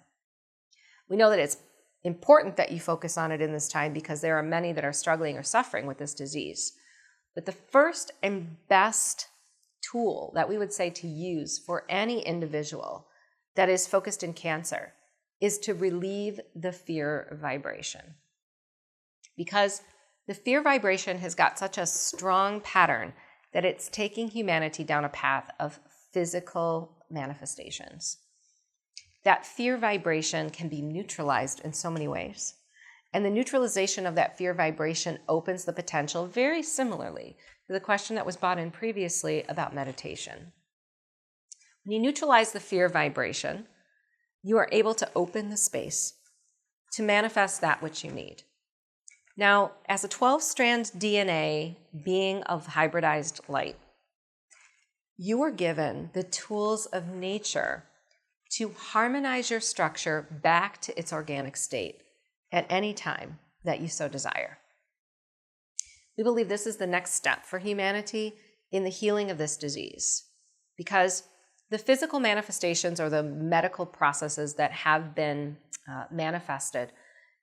We know that it's important that you focus on it in this time because there are many that are struggling or suffering with this disease. But the first and best tool that we would say to use for any individual that is focused in cancer is to relieve the fear vibration. Because the fear vibration has got such a strong pattern that it's taking humanity down a path of physical manifestations. That fear vibration can be neutralized in so many ways. And the neutralization of that fear vibration opens the potential very similarly to the question that was brought in previously about meditation. When you neutralize the fear vibration, you are able to open the space to manifest that which you need. Now, as a 12-strand DNA being of hybridized light, you are given the tools of nature to harmonize your structure back to its organic state at any time that you so desire. We believe this is the next step for humanity in the healing of this disease, because the physical manifestations or the medical processes that have been manifested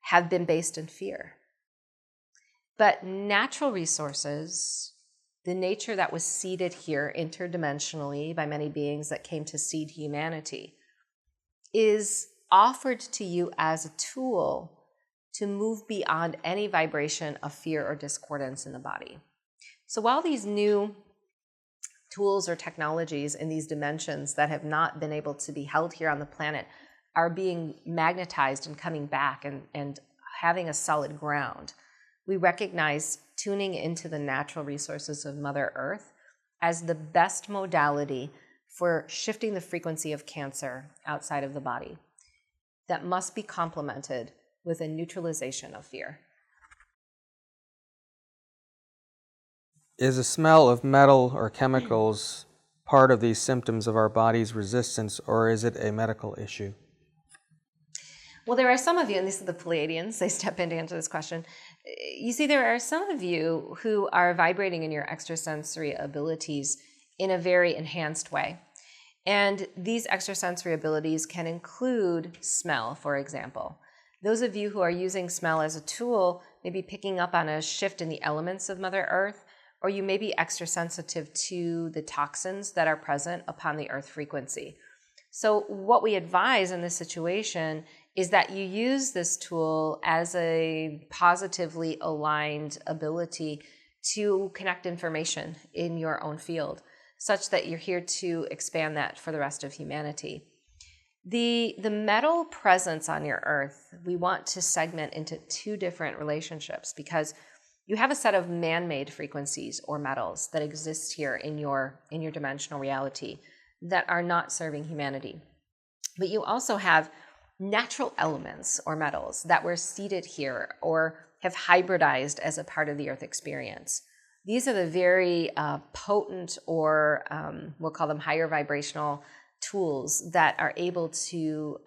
have been based in fear. But natural resources, the nature that was seeded here interdimensionally by many beings that came to seed humanity, is offered to you as a tool to move beyond any vibration of fear or discordance in the body. So while these new tools or technologies in these dimensions that have not been able to be held here on the planet are being magnetized and coming back and having a solid ground, we recognize tuning into the natural resources of Mother Earth as the best modality for shifting the frequency of cancer outside of the body that must be complemented with a neutralization of fear. Is a smell of metal or chemicals part of these symptoms of our body's resistance, or is it a medical issue? Well, there are some of you, and these are the Pleiadians, they step in to answer this question. You see, there are some of you who are vibrating in your extrasensory abilities in a very enhanced way. And these extrasensory abilities can include smell, for example. Those of you who are using smell as a tool may be picking up on a shift in the elements of Mother Earth, or you may be extra sensitive to the toxins that are present upon the Earth frequency. So what we advise in this situation is that you use this tool as a positively aligned ability to connect information in your own field, such that you're here to expand that for the rest of humanity. The metal presence on your Earth, we want to segment into two different relationships, because you have a set of man-made frequencies or metals that exist here in your dimensional reality that are not serving humanity. But you also have natural elements or metals that were seeded here or have hybridized as a part of the Earth experience. These are the very potent, or we'll call them higher vibrational tools that are able to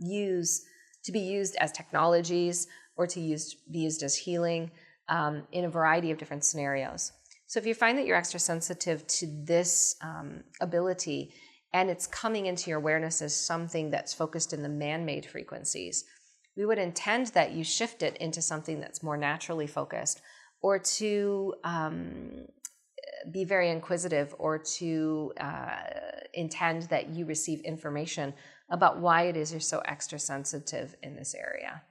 be used as technologies or to be used as healing in a variety of different scenarios. So if you find that you're extra sensitive to this ability and it's coming into your awareness as something that's focused in the man-made frequencies, we would intend that you shift it into something that's more naturally focused, or to be very inquisitive, or to intend that you receive information about why it is you're so extra sensitive in this area.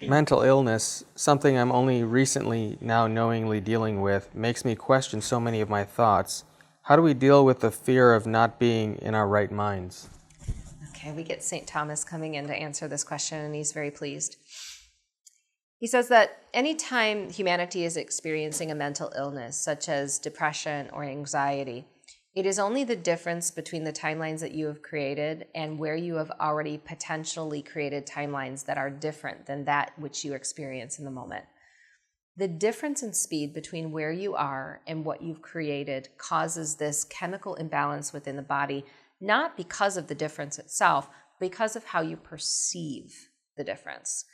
Mental illness, something I'm only recently now knowingly dealing with, makes me question so many of my thoughts. How do we deal with the fear of not being in our right minds? Okay, we get St. Thomas coming in to answer this question, and he's very pleased. He says that anytime humanity is experiencing a mental illness, such as depression or anxiety, it is only the difference between the timelines that you have created and where you have already potentially created timelines that are different than that which you experience in the moment. The difference in speed between where you are and what you've created causes this chemical imbalance within the body, not because of the difference itself, but because of how you perceive the difference.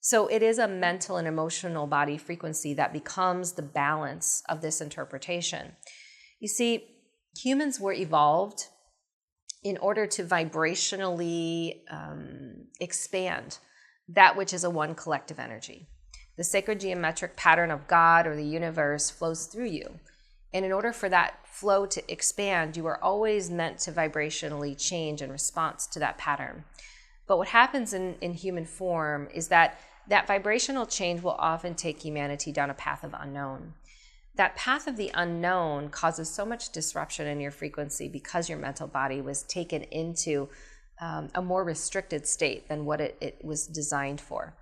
So it is a mental and emotional body frequency that becomes the balance of this interpretation. You see, humans were evolved in order to vibrationally expand that which is a one collective energy. The sacred geometric pattern of God or the universe flows through you. And in order for that flow to expand, you are always meant to vibrationally change in response to that pattern. But what happens in human form is that vibrational change will often take humanity down a path of unknown. That path of the unknown causes so much disruption in your frequency because your mental body was taken into a more restricted state than what it was designed for.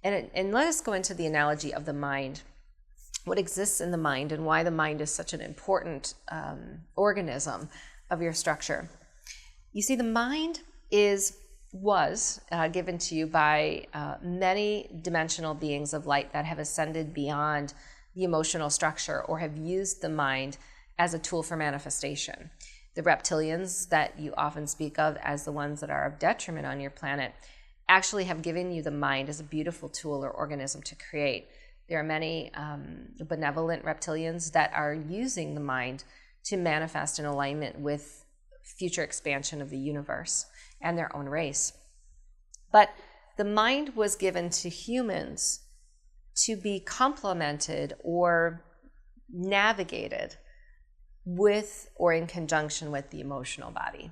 And let us go into the analogy of the mind, what exists in the mind and why the mind is such an important organism of your structure. You see, the mind was given to you by many dimensional beings of light that have ascended beyond the emotional structure or have used the mind as a tool for manifestation. The reptilians that you often speak of as the ones that are of detriment on your planet actually have given you the mind as a beautiful tool or organism to create. There are many benevolent reptilians that are using the mind to manifest in alignment with future expansion of the universe and their own race. But the mind was given to humans to be complemented or navigated with or in conjunction with the emotional body.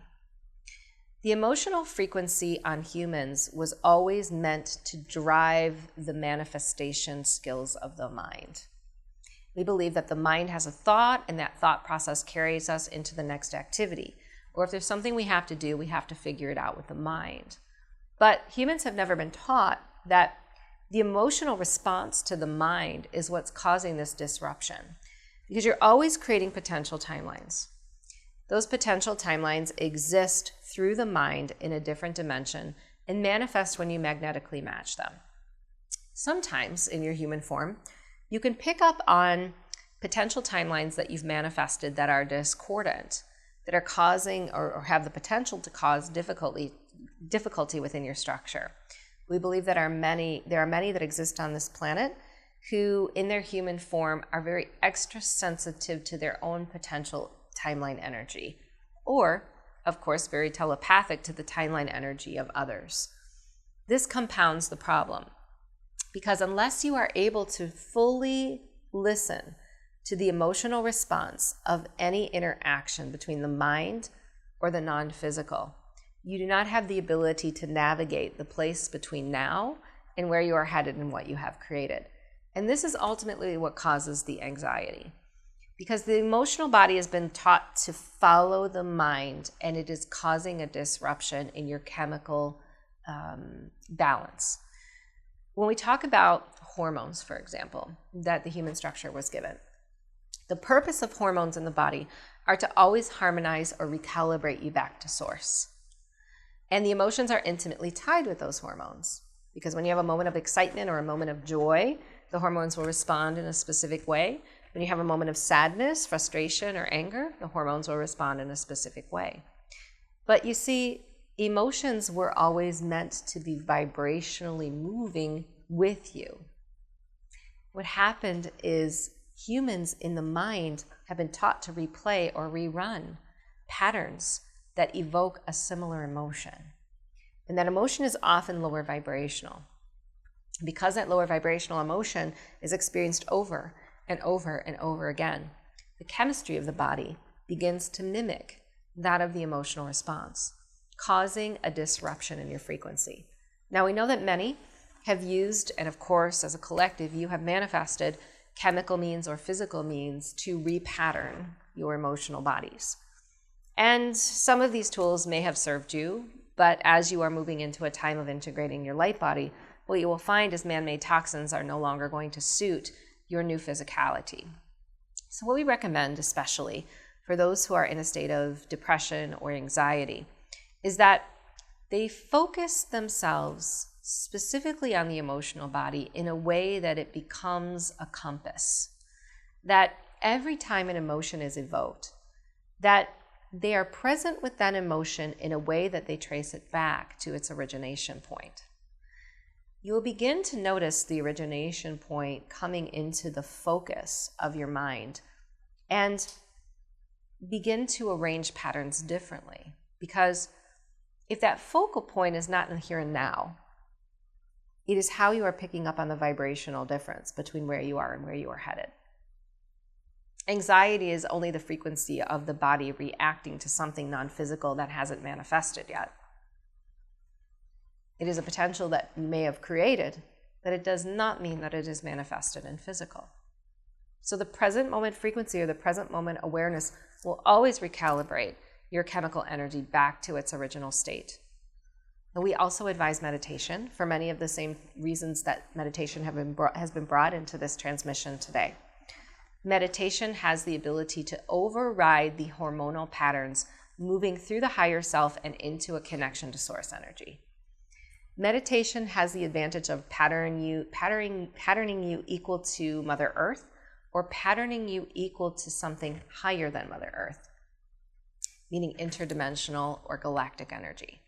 The emotional frequency on humans was always meant to drive the manifestation skills of the mind. We believe that the mind has a thought, and that thought process carries us into the next activity. Or if there's something we have to do, we have to figure it out with the mind. But humans have never been taught that the emotional response to the mind is what's causing this disruption, because you're always creating potential timelines. Those potential timelines exist through the mind in a different dimension and manifest when you magnetically match them. Sometimes in your human form, you can pick up on potential timelines that you've manifested that are discordant, that are causing or have the potential to cause difficulty within your structure. We believe that there are many that exist on this planet who, in their human form, are very extra sensitive to their own potential timeline energy, or, of course, very telepathic to the timeline energy of others. This compounds the problem, because unless you are able to fully listen to the emotional response of any interaction between the mind or the non-physical, you do not have the ability to navigate the place between now and where you are headed and what you have created. And this is ultimately what causes the anxiety, because the emotional body has been taught to follow the mind, and it is causing a disruption in your chemical balance. When we talk about hormones, for example, that the human structure was given, the purpose of hormones in the body are to always harmonize or recalibrate you back to source. And the emotions are intimately tied with those hormones, because when you have a moment of excitement or a moment of joy, the hormones will respond in a specific way. When you have a moment of sadness, frustration, or anger, the hormones will respond in a specific way. But you see, emotions were always meant to be vibrationally moving with you. What happened is humans in the mind have been taught to replay or rerun patterns that evoke a similar emotion. And that emotion is often lower vibrational. Because that lower vibrational emotion is experienced over and over and over again, the chemistry of the body begins to mimic that of the emotional response, causing a disruption in your frequency. Now, we know that many have used, and of course, as a collective, you have manifested chemical means or physical means to repattern your emotional bodies. And some of these tools may have served you, but as you are moving into a time of integrating your light body, what you will find is man-made toxins are no longer going to suit your new physicality. So what we recommend, especially for those who are in a state of depression or anxiety, is that they focus themselves specifically on the emotional body in a way that it becomes a compass. That every time an emotion is evoked, that they are present with that emotion in a way that they trace it back to its origination point. you will begin to notice the origination point coming into the focus of your mind and begin to arrange patterns differently. Because if that focal point is not in the here and now, it is how you are picking up on the vibrational difference between where you are and where you are headed. Anxiety is only the frequency of the body reacting to something non-physical that hasn't manifested yet. It is a potential that you may have created, but it does not mean that it is manifested in physical. So the present moment frequency or the present moment awareness will always recalibrate your chemical energy back to its original state. And we also advise meditation for many of the same reasons that meditation has been brought into this transmission today. Meditation has the ability to override the hormonal patterns moving through the higher self and into a connection to source energy. Meditation has the advantage of patterning you equal to Mother Earth, or patterning you equal to something higher than Mother Earth, meaning interdimensional or galactic energy.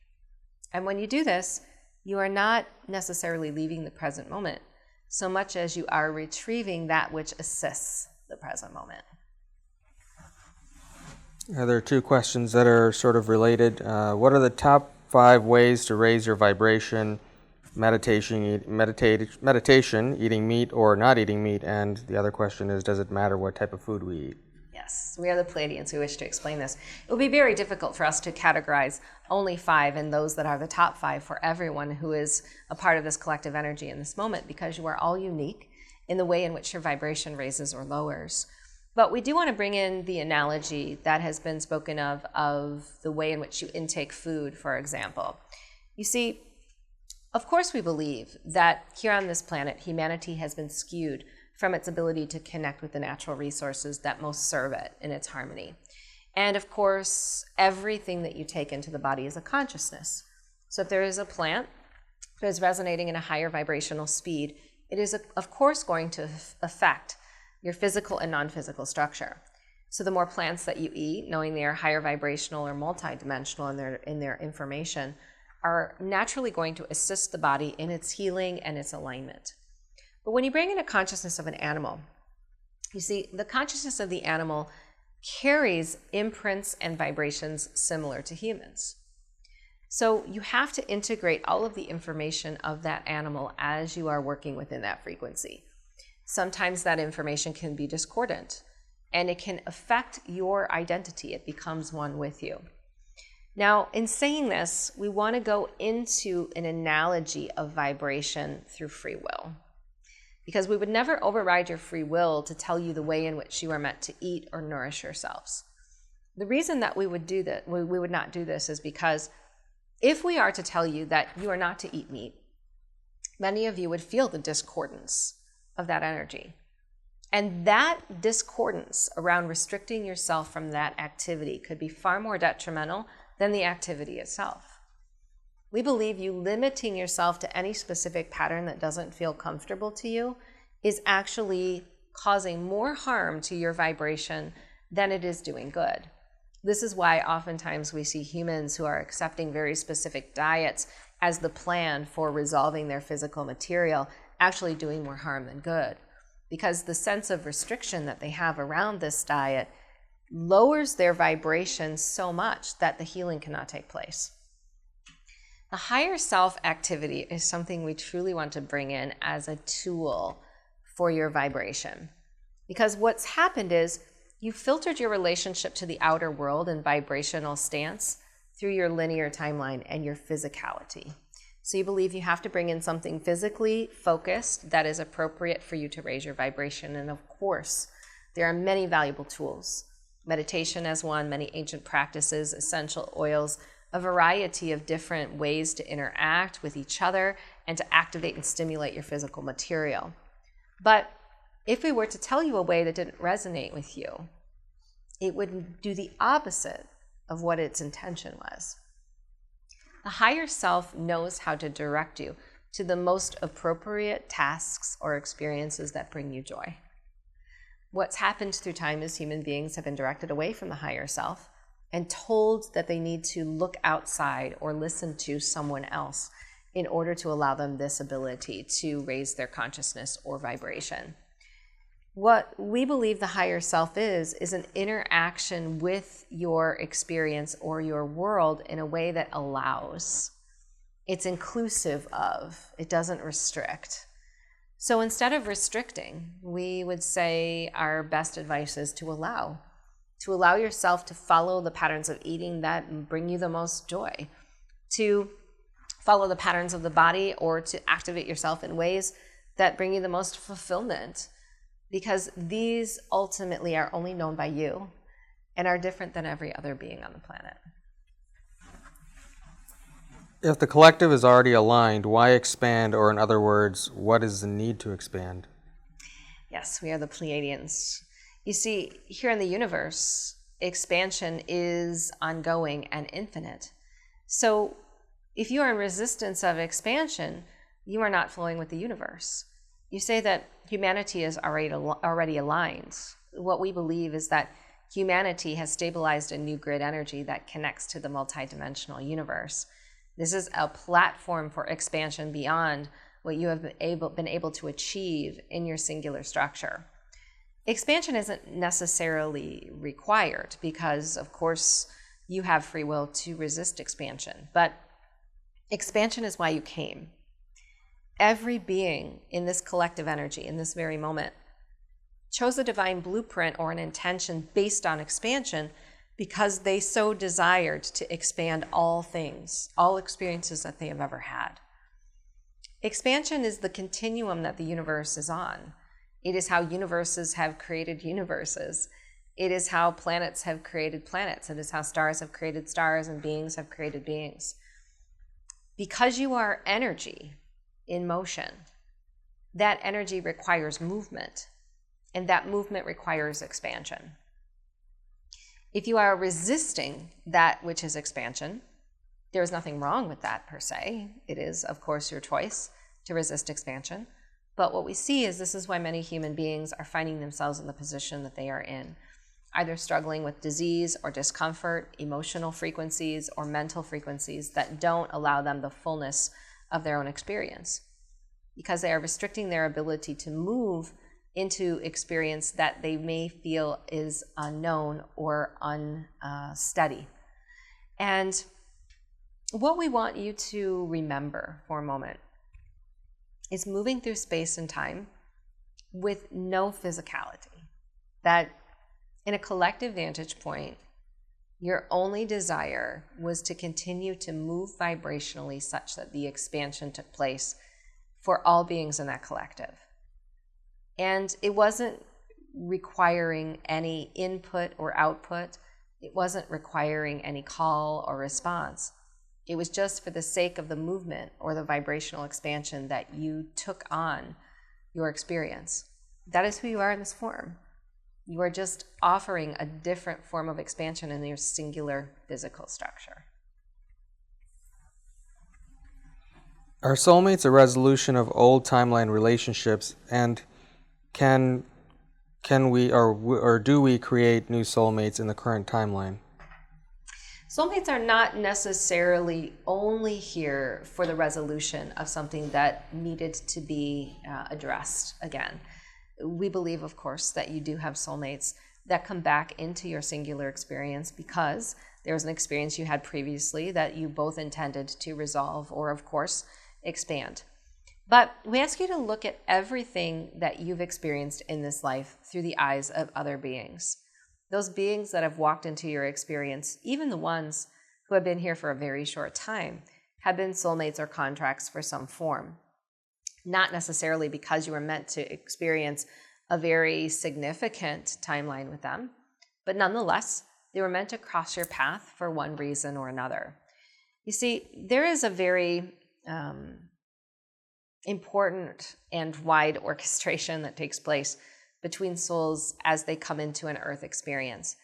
And when you do this, you are not necessarily leaving the present moment so much as you are retrieving that which assists the present moment. There are two questions that are sort of related. What are the top 5 ways to raise your vibration? Meditation, eating meat or not eating meat, and the other question is, does it matter what type of food we eat? Yes, we are the Pleiadians who wish to explain this. It will be very difficult for us to categorize only 5 and those that are the top 5 for everyone who is a part of this collective energy in this moment, because you are all unique in the way in which your vibration raises or lowers. But we do want to bring in the analogy that has been spoken of the way in which you intake food, for example. You see, of course we believe that here on this planet, humanity has been skewed from its ability to connect with the natural resources that most serve it in its harmony. And of course, everything that you take into the body is a consciousness. So if there is a plant that is resonating in a higher vibrational speed, it is of course going to affect your physical and non-physical structure. So the more plants that you eat, knowing they are higher vibrational or multidimensional in their information, are naturally going to assist the body in its healing and its alignment. But when you bring in a consciousness of an animal, you see, the consciousness of the animal carries imprints and vibrations similar to humans. So you have to integrate all of the information of that animal as you are working within that frequency. Sometimes that information can be discordant, and it can affect your identity. It becomes one with you. Now, in saying this, we want to go into an analogy of vibration through free will, because we would never override your free will to tell you the way in which you are meant to eat or nourish yourselves. The reason that we would not do this is because if we are to tell you that you are not to eat meat, many of you would feel the discordance of that energy. And that discordance around restricting yourself from that activity could be far more detrimental than the activity itself. We believe you limiting yourself to any specific pattern that doesn't feel comfortable to you is actually causing more harm to your vibration than it is doing good. This is why oftentimes we see humans who are accepting very specific diets as the plan for resolving their physical material actually doing more harm than good, because the sense of restriction that they have around this diet lowers their vibration so much that the healing cannot take place. The higher self activity is something we truly want to bring in as a tool for your vibration, because what's happened is you filtered your relationship to the outer world and vibrational stance through your linear timeline and your physicality. So you believe you have to bring in something physically focused that is appropriate for you to raise your vibration. And of course, there are many valuable tools. Meditation as one, many ancient practices, essential oils, a variety of different ways to interact with each other and to activate and stimulate your physical material. But if we were to tell you a way that didn't resonate with you, it would do the opposite of what its intention was. The higher self knows how to direct you to the most appropriate tasks or experiences that bring you joy. What's happened through time is human beings have been directed away from the higher self and told that they need to look outside or listen to someone else in order to allow them this ability to raise their consciousness or vibration. What we believe the higher self is an interaction with your experience or your world in a way that allows. It's inclusive of, it doesn't restrict. So instead of restricting, we would say our best advice is to allow yourself to follow the patterns of eating that bring you the most joy, to follow the patterns of the body, or to activate yourself in ways that bring you the most fulfillment, because these ultimately are only known by you and are different than every other being on the planet. If the collective is already aligned, why expand, or in other words, what is the need to expand? Yes, we are the Pleiadians. You see, here in the universe, expansion is ongoing and infinite. So if you are in resistance of expansion, you are not flowing with the universe. You say that humanity is already aligned. What we believe is that humanity has stabilized a new grid energy that connects to the multidimensional universe. This is a platform for expansion beyond what you have been able to achieve in your singular structure. Expansion isn't necessarily required because, of course, you have free will to resist expansion, but expansion is why you came. Every being in this collective energy, in this very moment, chose a divine blueprint or an intention based on expansion because they so desired to expand all things, all experiences that they have ever had. Expansion is the continuum that the universe is on. It is how universes have created universes. It is how planets have created planets. It is how stars have created stars and beings have created beings. Because you are energy in motion, that energy requires movement, and that movement requires expansion. If you are resisting that which is expansion, there is nothing wrong with that per se. It is, of course, your choice to resist expansion. But what we see is this is why many human beings are finding themselves in the position that they are in, either struggling with disease or discomfort, emotional frequencies or mental frequencies that don't allow them the fullness of their own experience, because they are restricting their ability to move into experience that they may feel is unknown or unsteady. And what we want you to remember for a moment is moving through space and time with no physicality. That in a collective vantage point, your only desire was to continue to move vibrationally such that the expansion took place for all beings in that collective. And it wasn't requiring any input or output. It wasn't requiring any call or response. It was just for the sake of the movement or the vibrational expansion that you took on your experience. That is who you are in this form. You are just offering a different form of expansion in your singular physical structure. Are soulmates a resolution of old timeline relationships, and can we or do we create new soulmates in the current timeline? Soulmates are not necessarily only here for the resolution of something that needed to be addressed again. We believe, of course, that you do have soulmates that come back into your singular experience because there was an experience you had previously that you both intended to resolve or, of course, expand. But we ask you to look at everything that you've experienced in this life through the eyes of other beings. Those beings that have walked into your experience, even the ones who have been here for a very short time, have been soulmates or contracts for some form. Not necessarily because you were meant to experience a very significant timeline with them, but nonetheless, they were meant to cross your path for one reason or another. You see, there is a very important and wide orchestration that takes place between souls as they come into an earth experience.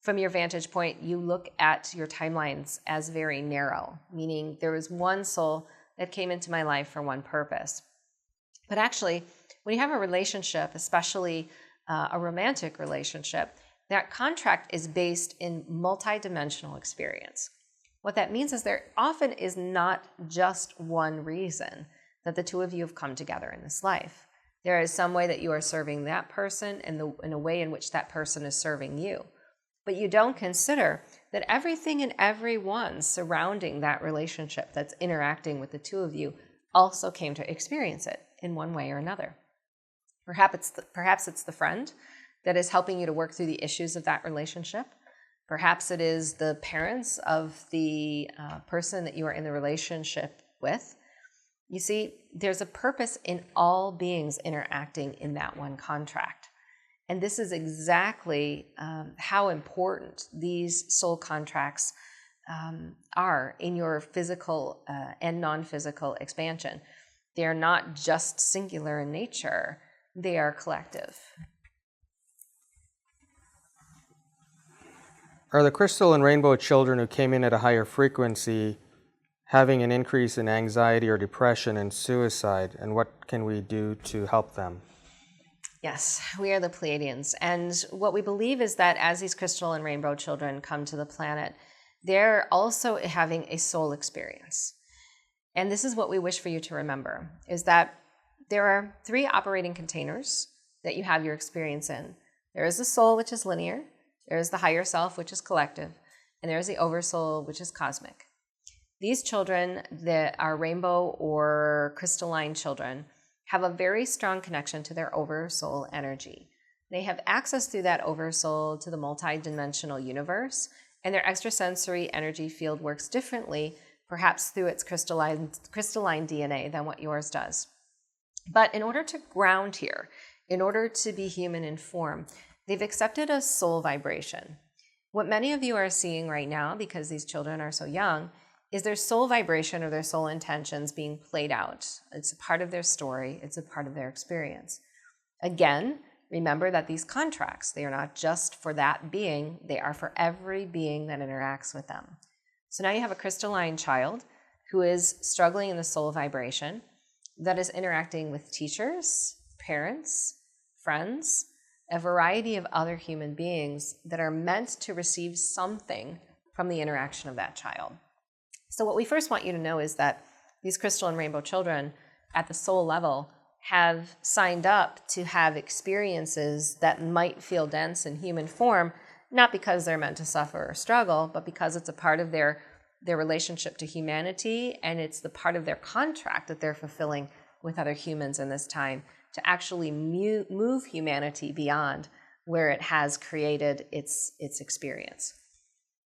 From your vantage point, you look at your timelines as very narrow, meaning there was one soul that came into my life for one purpose. But actually, when you have a relationship, especially a romantic relationship, that contract is based in multidimensional experience. What that means is there often is not just one reason that the two of you have come together in this life. There is some way that you are serving that person and in a way in which that person is serving you. But you don't consider that everything and everyone surrounding that relationship that's interacting with the two of you also came to experience it in one way or another. Perhaps it's the friend that is helping you to work through the issues of that relationship. Perhaps it is the parents of the person that you are in the relationship with. You see, there's a purpose in all beings interacting in that one contract. And this is exactly how important these soul contracts are in your physical and non-physical expansion. They are not just singular in nature, they are collective. Are the crystal and rainbow children who came in at a higher frequency having an increase in anxiety or depression and suicide, and what can we do to help them? Yes, we are the Pleiadians. And what we believe is that as these crystal and rainbow children come to the planet, they're also having a soul experience. And this is what we wish for you to remember, is that there are 3 operating containers that you have your experience in. There is the soul, which is linear. There is the higher self, which is collective. And there is the oversoul, which is cosmic. These children that are rainbow or crystalline children have a very strong connection to their oversoul energy. They have access through that oversoul to the multidimensional universe, and their extrasensory energy field works differently, perhaps through its crystalline DNA than what yours does. But in order to ground here, in order to be human in form, they've accepted a soul vibration. What many of you are seeing right now, because these children are so young, is their soul vibration or their soul intentions being played out. It's a part of their story. It's a part of their experience. Again, remember that these contracts, they are not just for that being, they are for every being that interacts with them. So now you have a crystalline child who is struggling in the soul vibration that is interacting with teachers, parents, friends, a variety of other human beings that are meant to receive something from the interaction of that child. So what we first want you to know is that these crystal and rainbow children at the soul level have signed up to have experiences that might feel dense in human form, not because they're meant to suffer or struggle, but because it's a part of their relationship to humanity, and it's the part of their contract that they're fulfilling with other humans in this time to actually move humanity beyond where it has created its experience.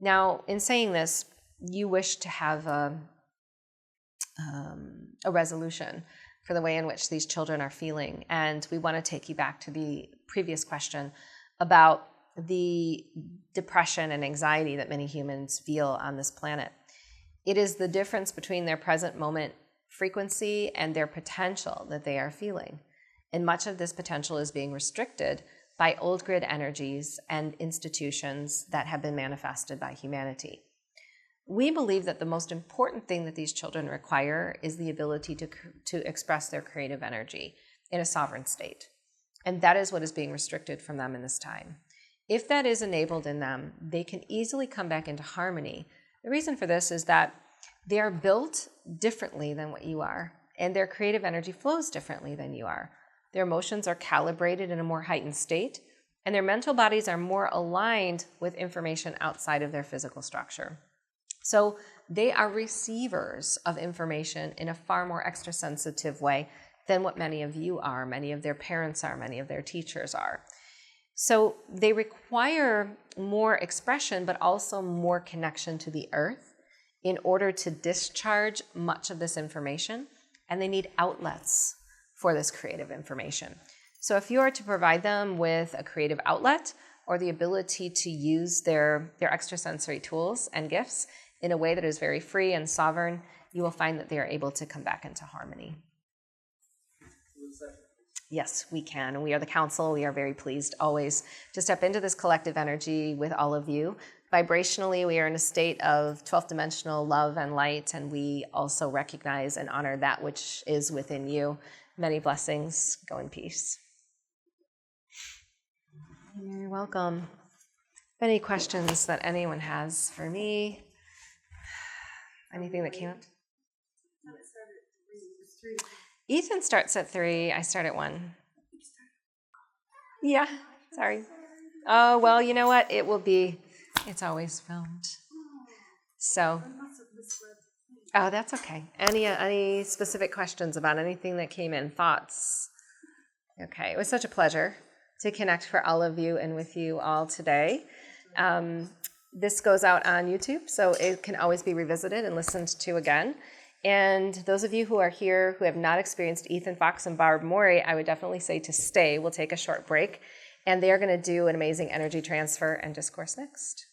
Now, in saying this, you wish to have a resolution for the way in which these children are feeling. And we want to take you back to the previous question about the depression and anxiety that many humans feel on this planet. It is the difference between their present moment frequency and their potential that they are feeling. And much of this potential is being restricted by old grid energies and institutions that have been manifested by humanity. We believe that the most important thing that these children require is the ability to express their creative energy in a sovereign state. And that is what is being restricted from them in this time. If that is enabled in them, they can easily come back into harmony. The reason for this is that they are built differently than what you are, and their creative energy flows differently than you are. Their emotions are calibrated in a more heightened state, and their mental bodies are more aligned with information outside of their physical structure. So they are receivers of information in a far more extrasensitive way than what many of you are, many of their parents are, many of their teachers are. So they require more expression, but also more connection to the earth in order to discharge much of this information, and they need outlets for this creative information. So if you are to provide them with a creative outlet or the ability to use their extrasensory tools and gifts in a way that is very free and sovereign, you will find that they are able to come back into harmony. Yes, we can. And we are the council. We are very pleased always to step into this collective energy with all of you. Vibrationally, we are in a state of 12th dimensional love and light, and we also recognize and honor that which is within you. Many blessings. Go in peace. You're welcome. Any questions that anyone has for me? Anything that came up? Ethan starts at 3. I start at 1. Yeah, sorry. Oh, well, you know what? It's always filmed. So, oh, that's okay. Any specific questions about anything that came in? Thoughts? Okay, it was such a pleasure to connect for all of you and with you all today. This goes out on YouTube, so it can always be revisited and listened to again. And those of you who are here who have not experienced Ethan Fox and Barb Morey, I would definitely say to stay. We'll take a short break, and they are going to do an amazing energy transfer and discourse next.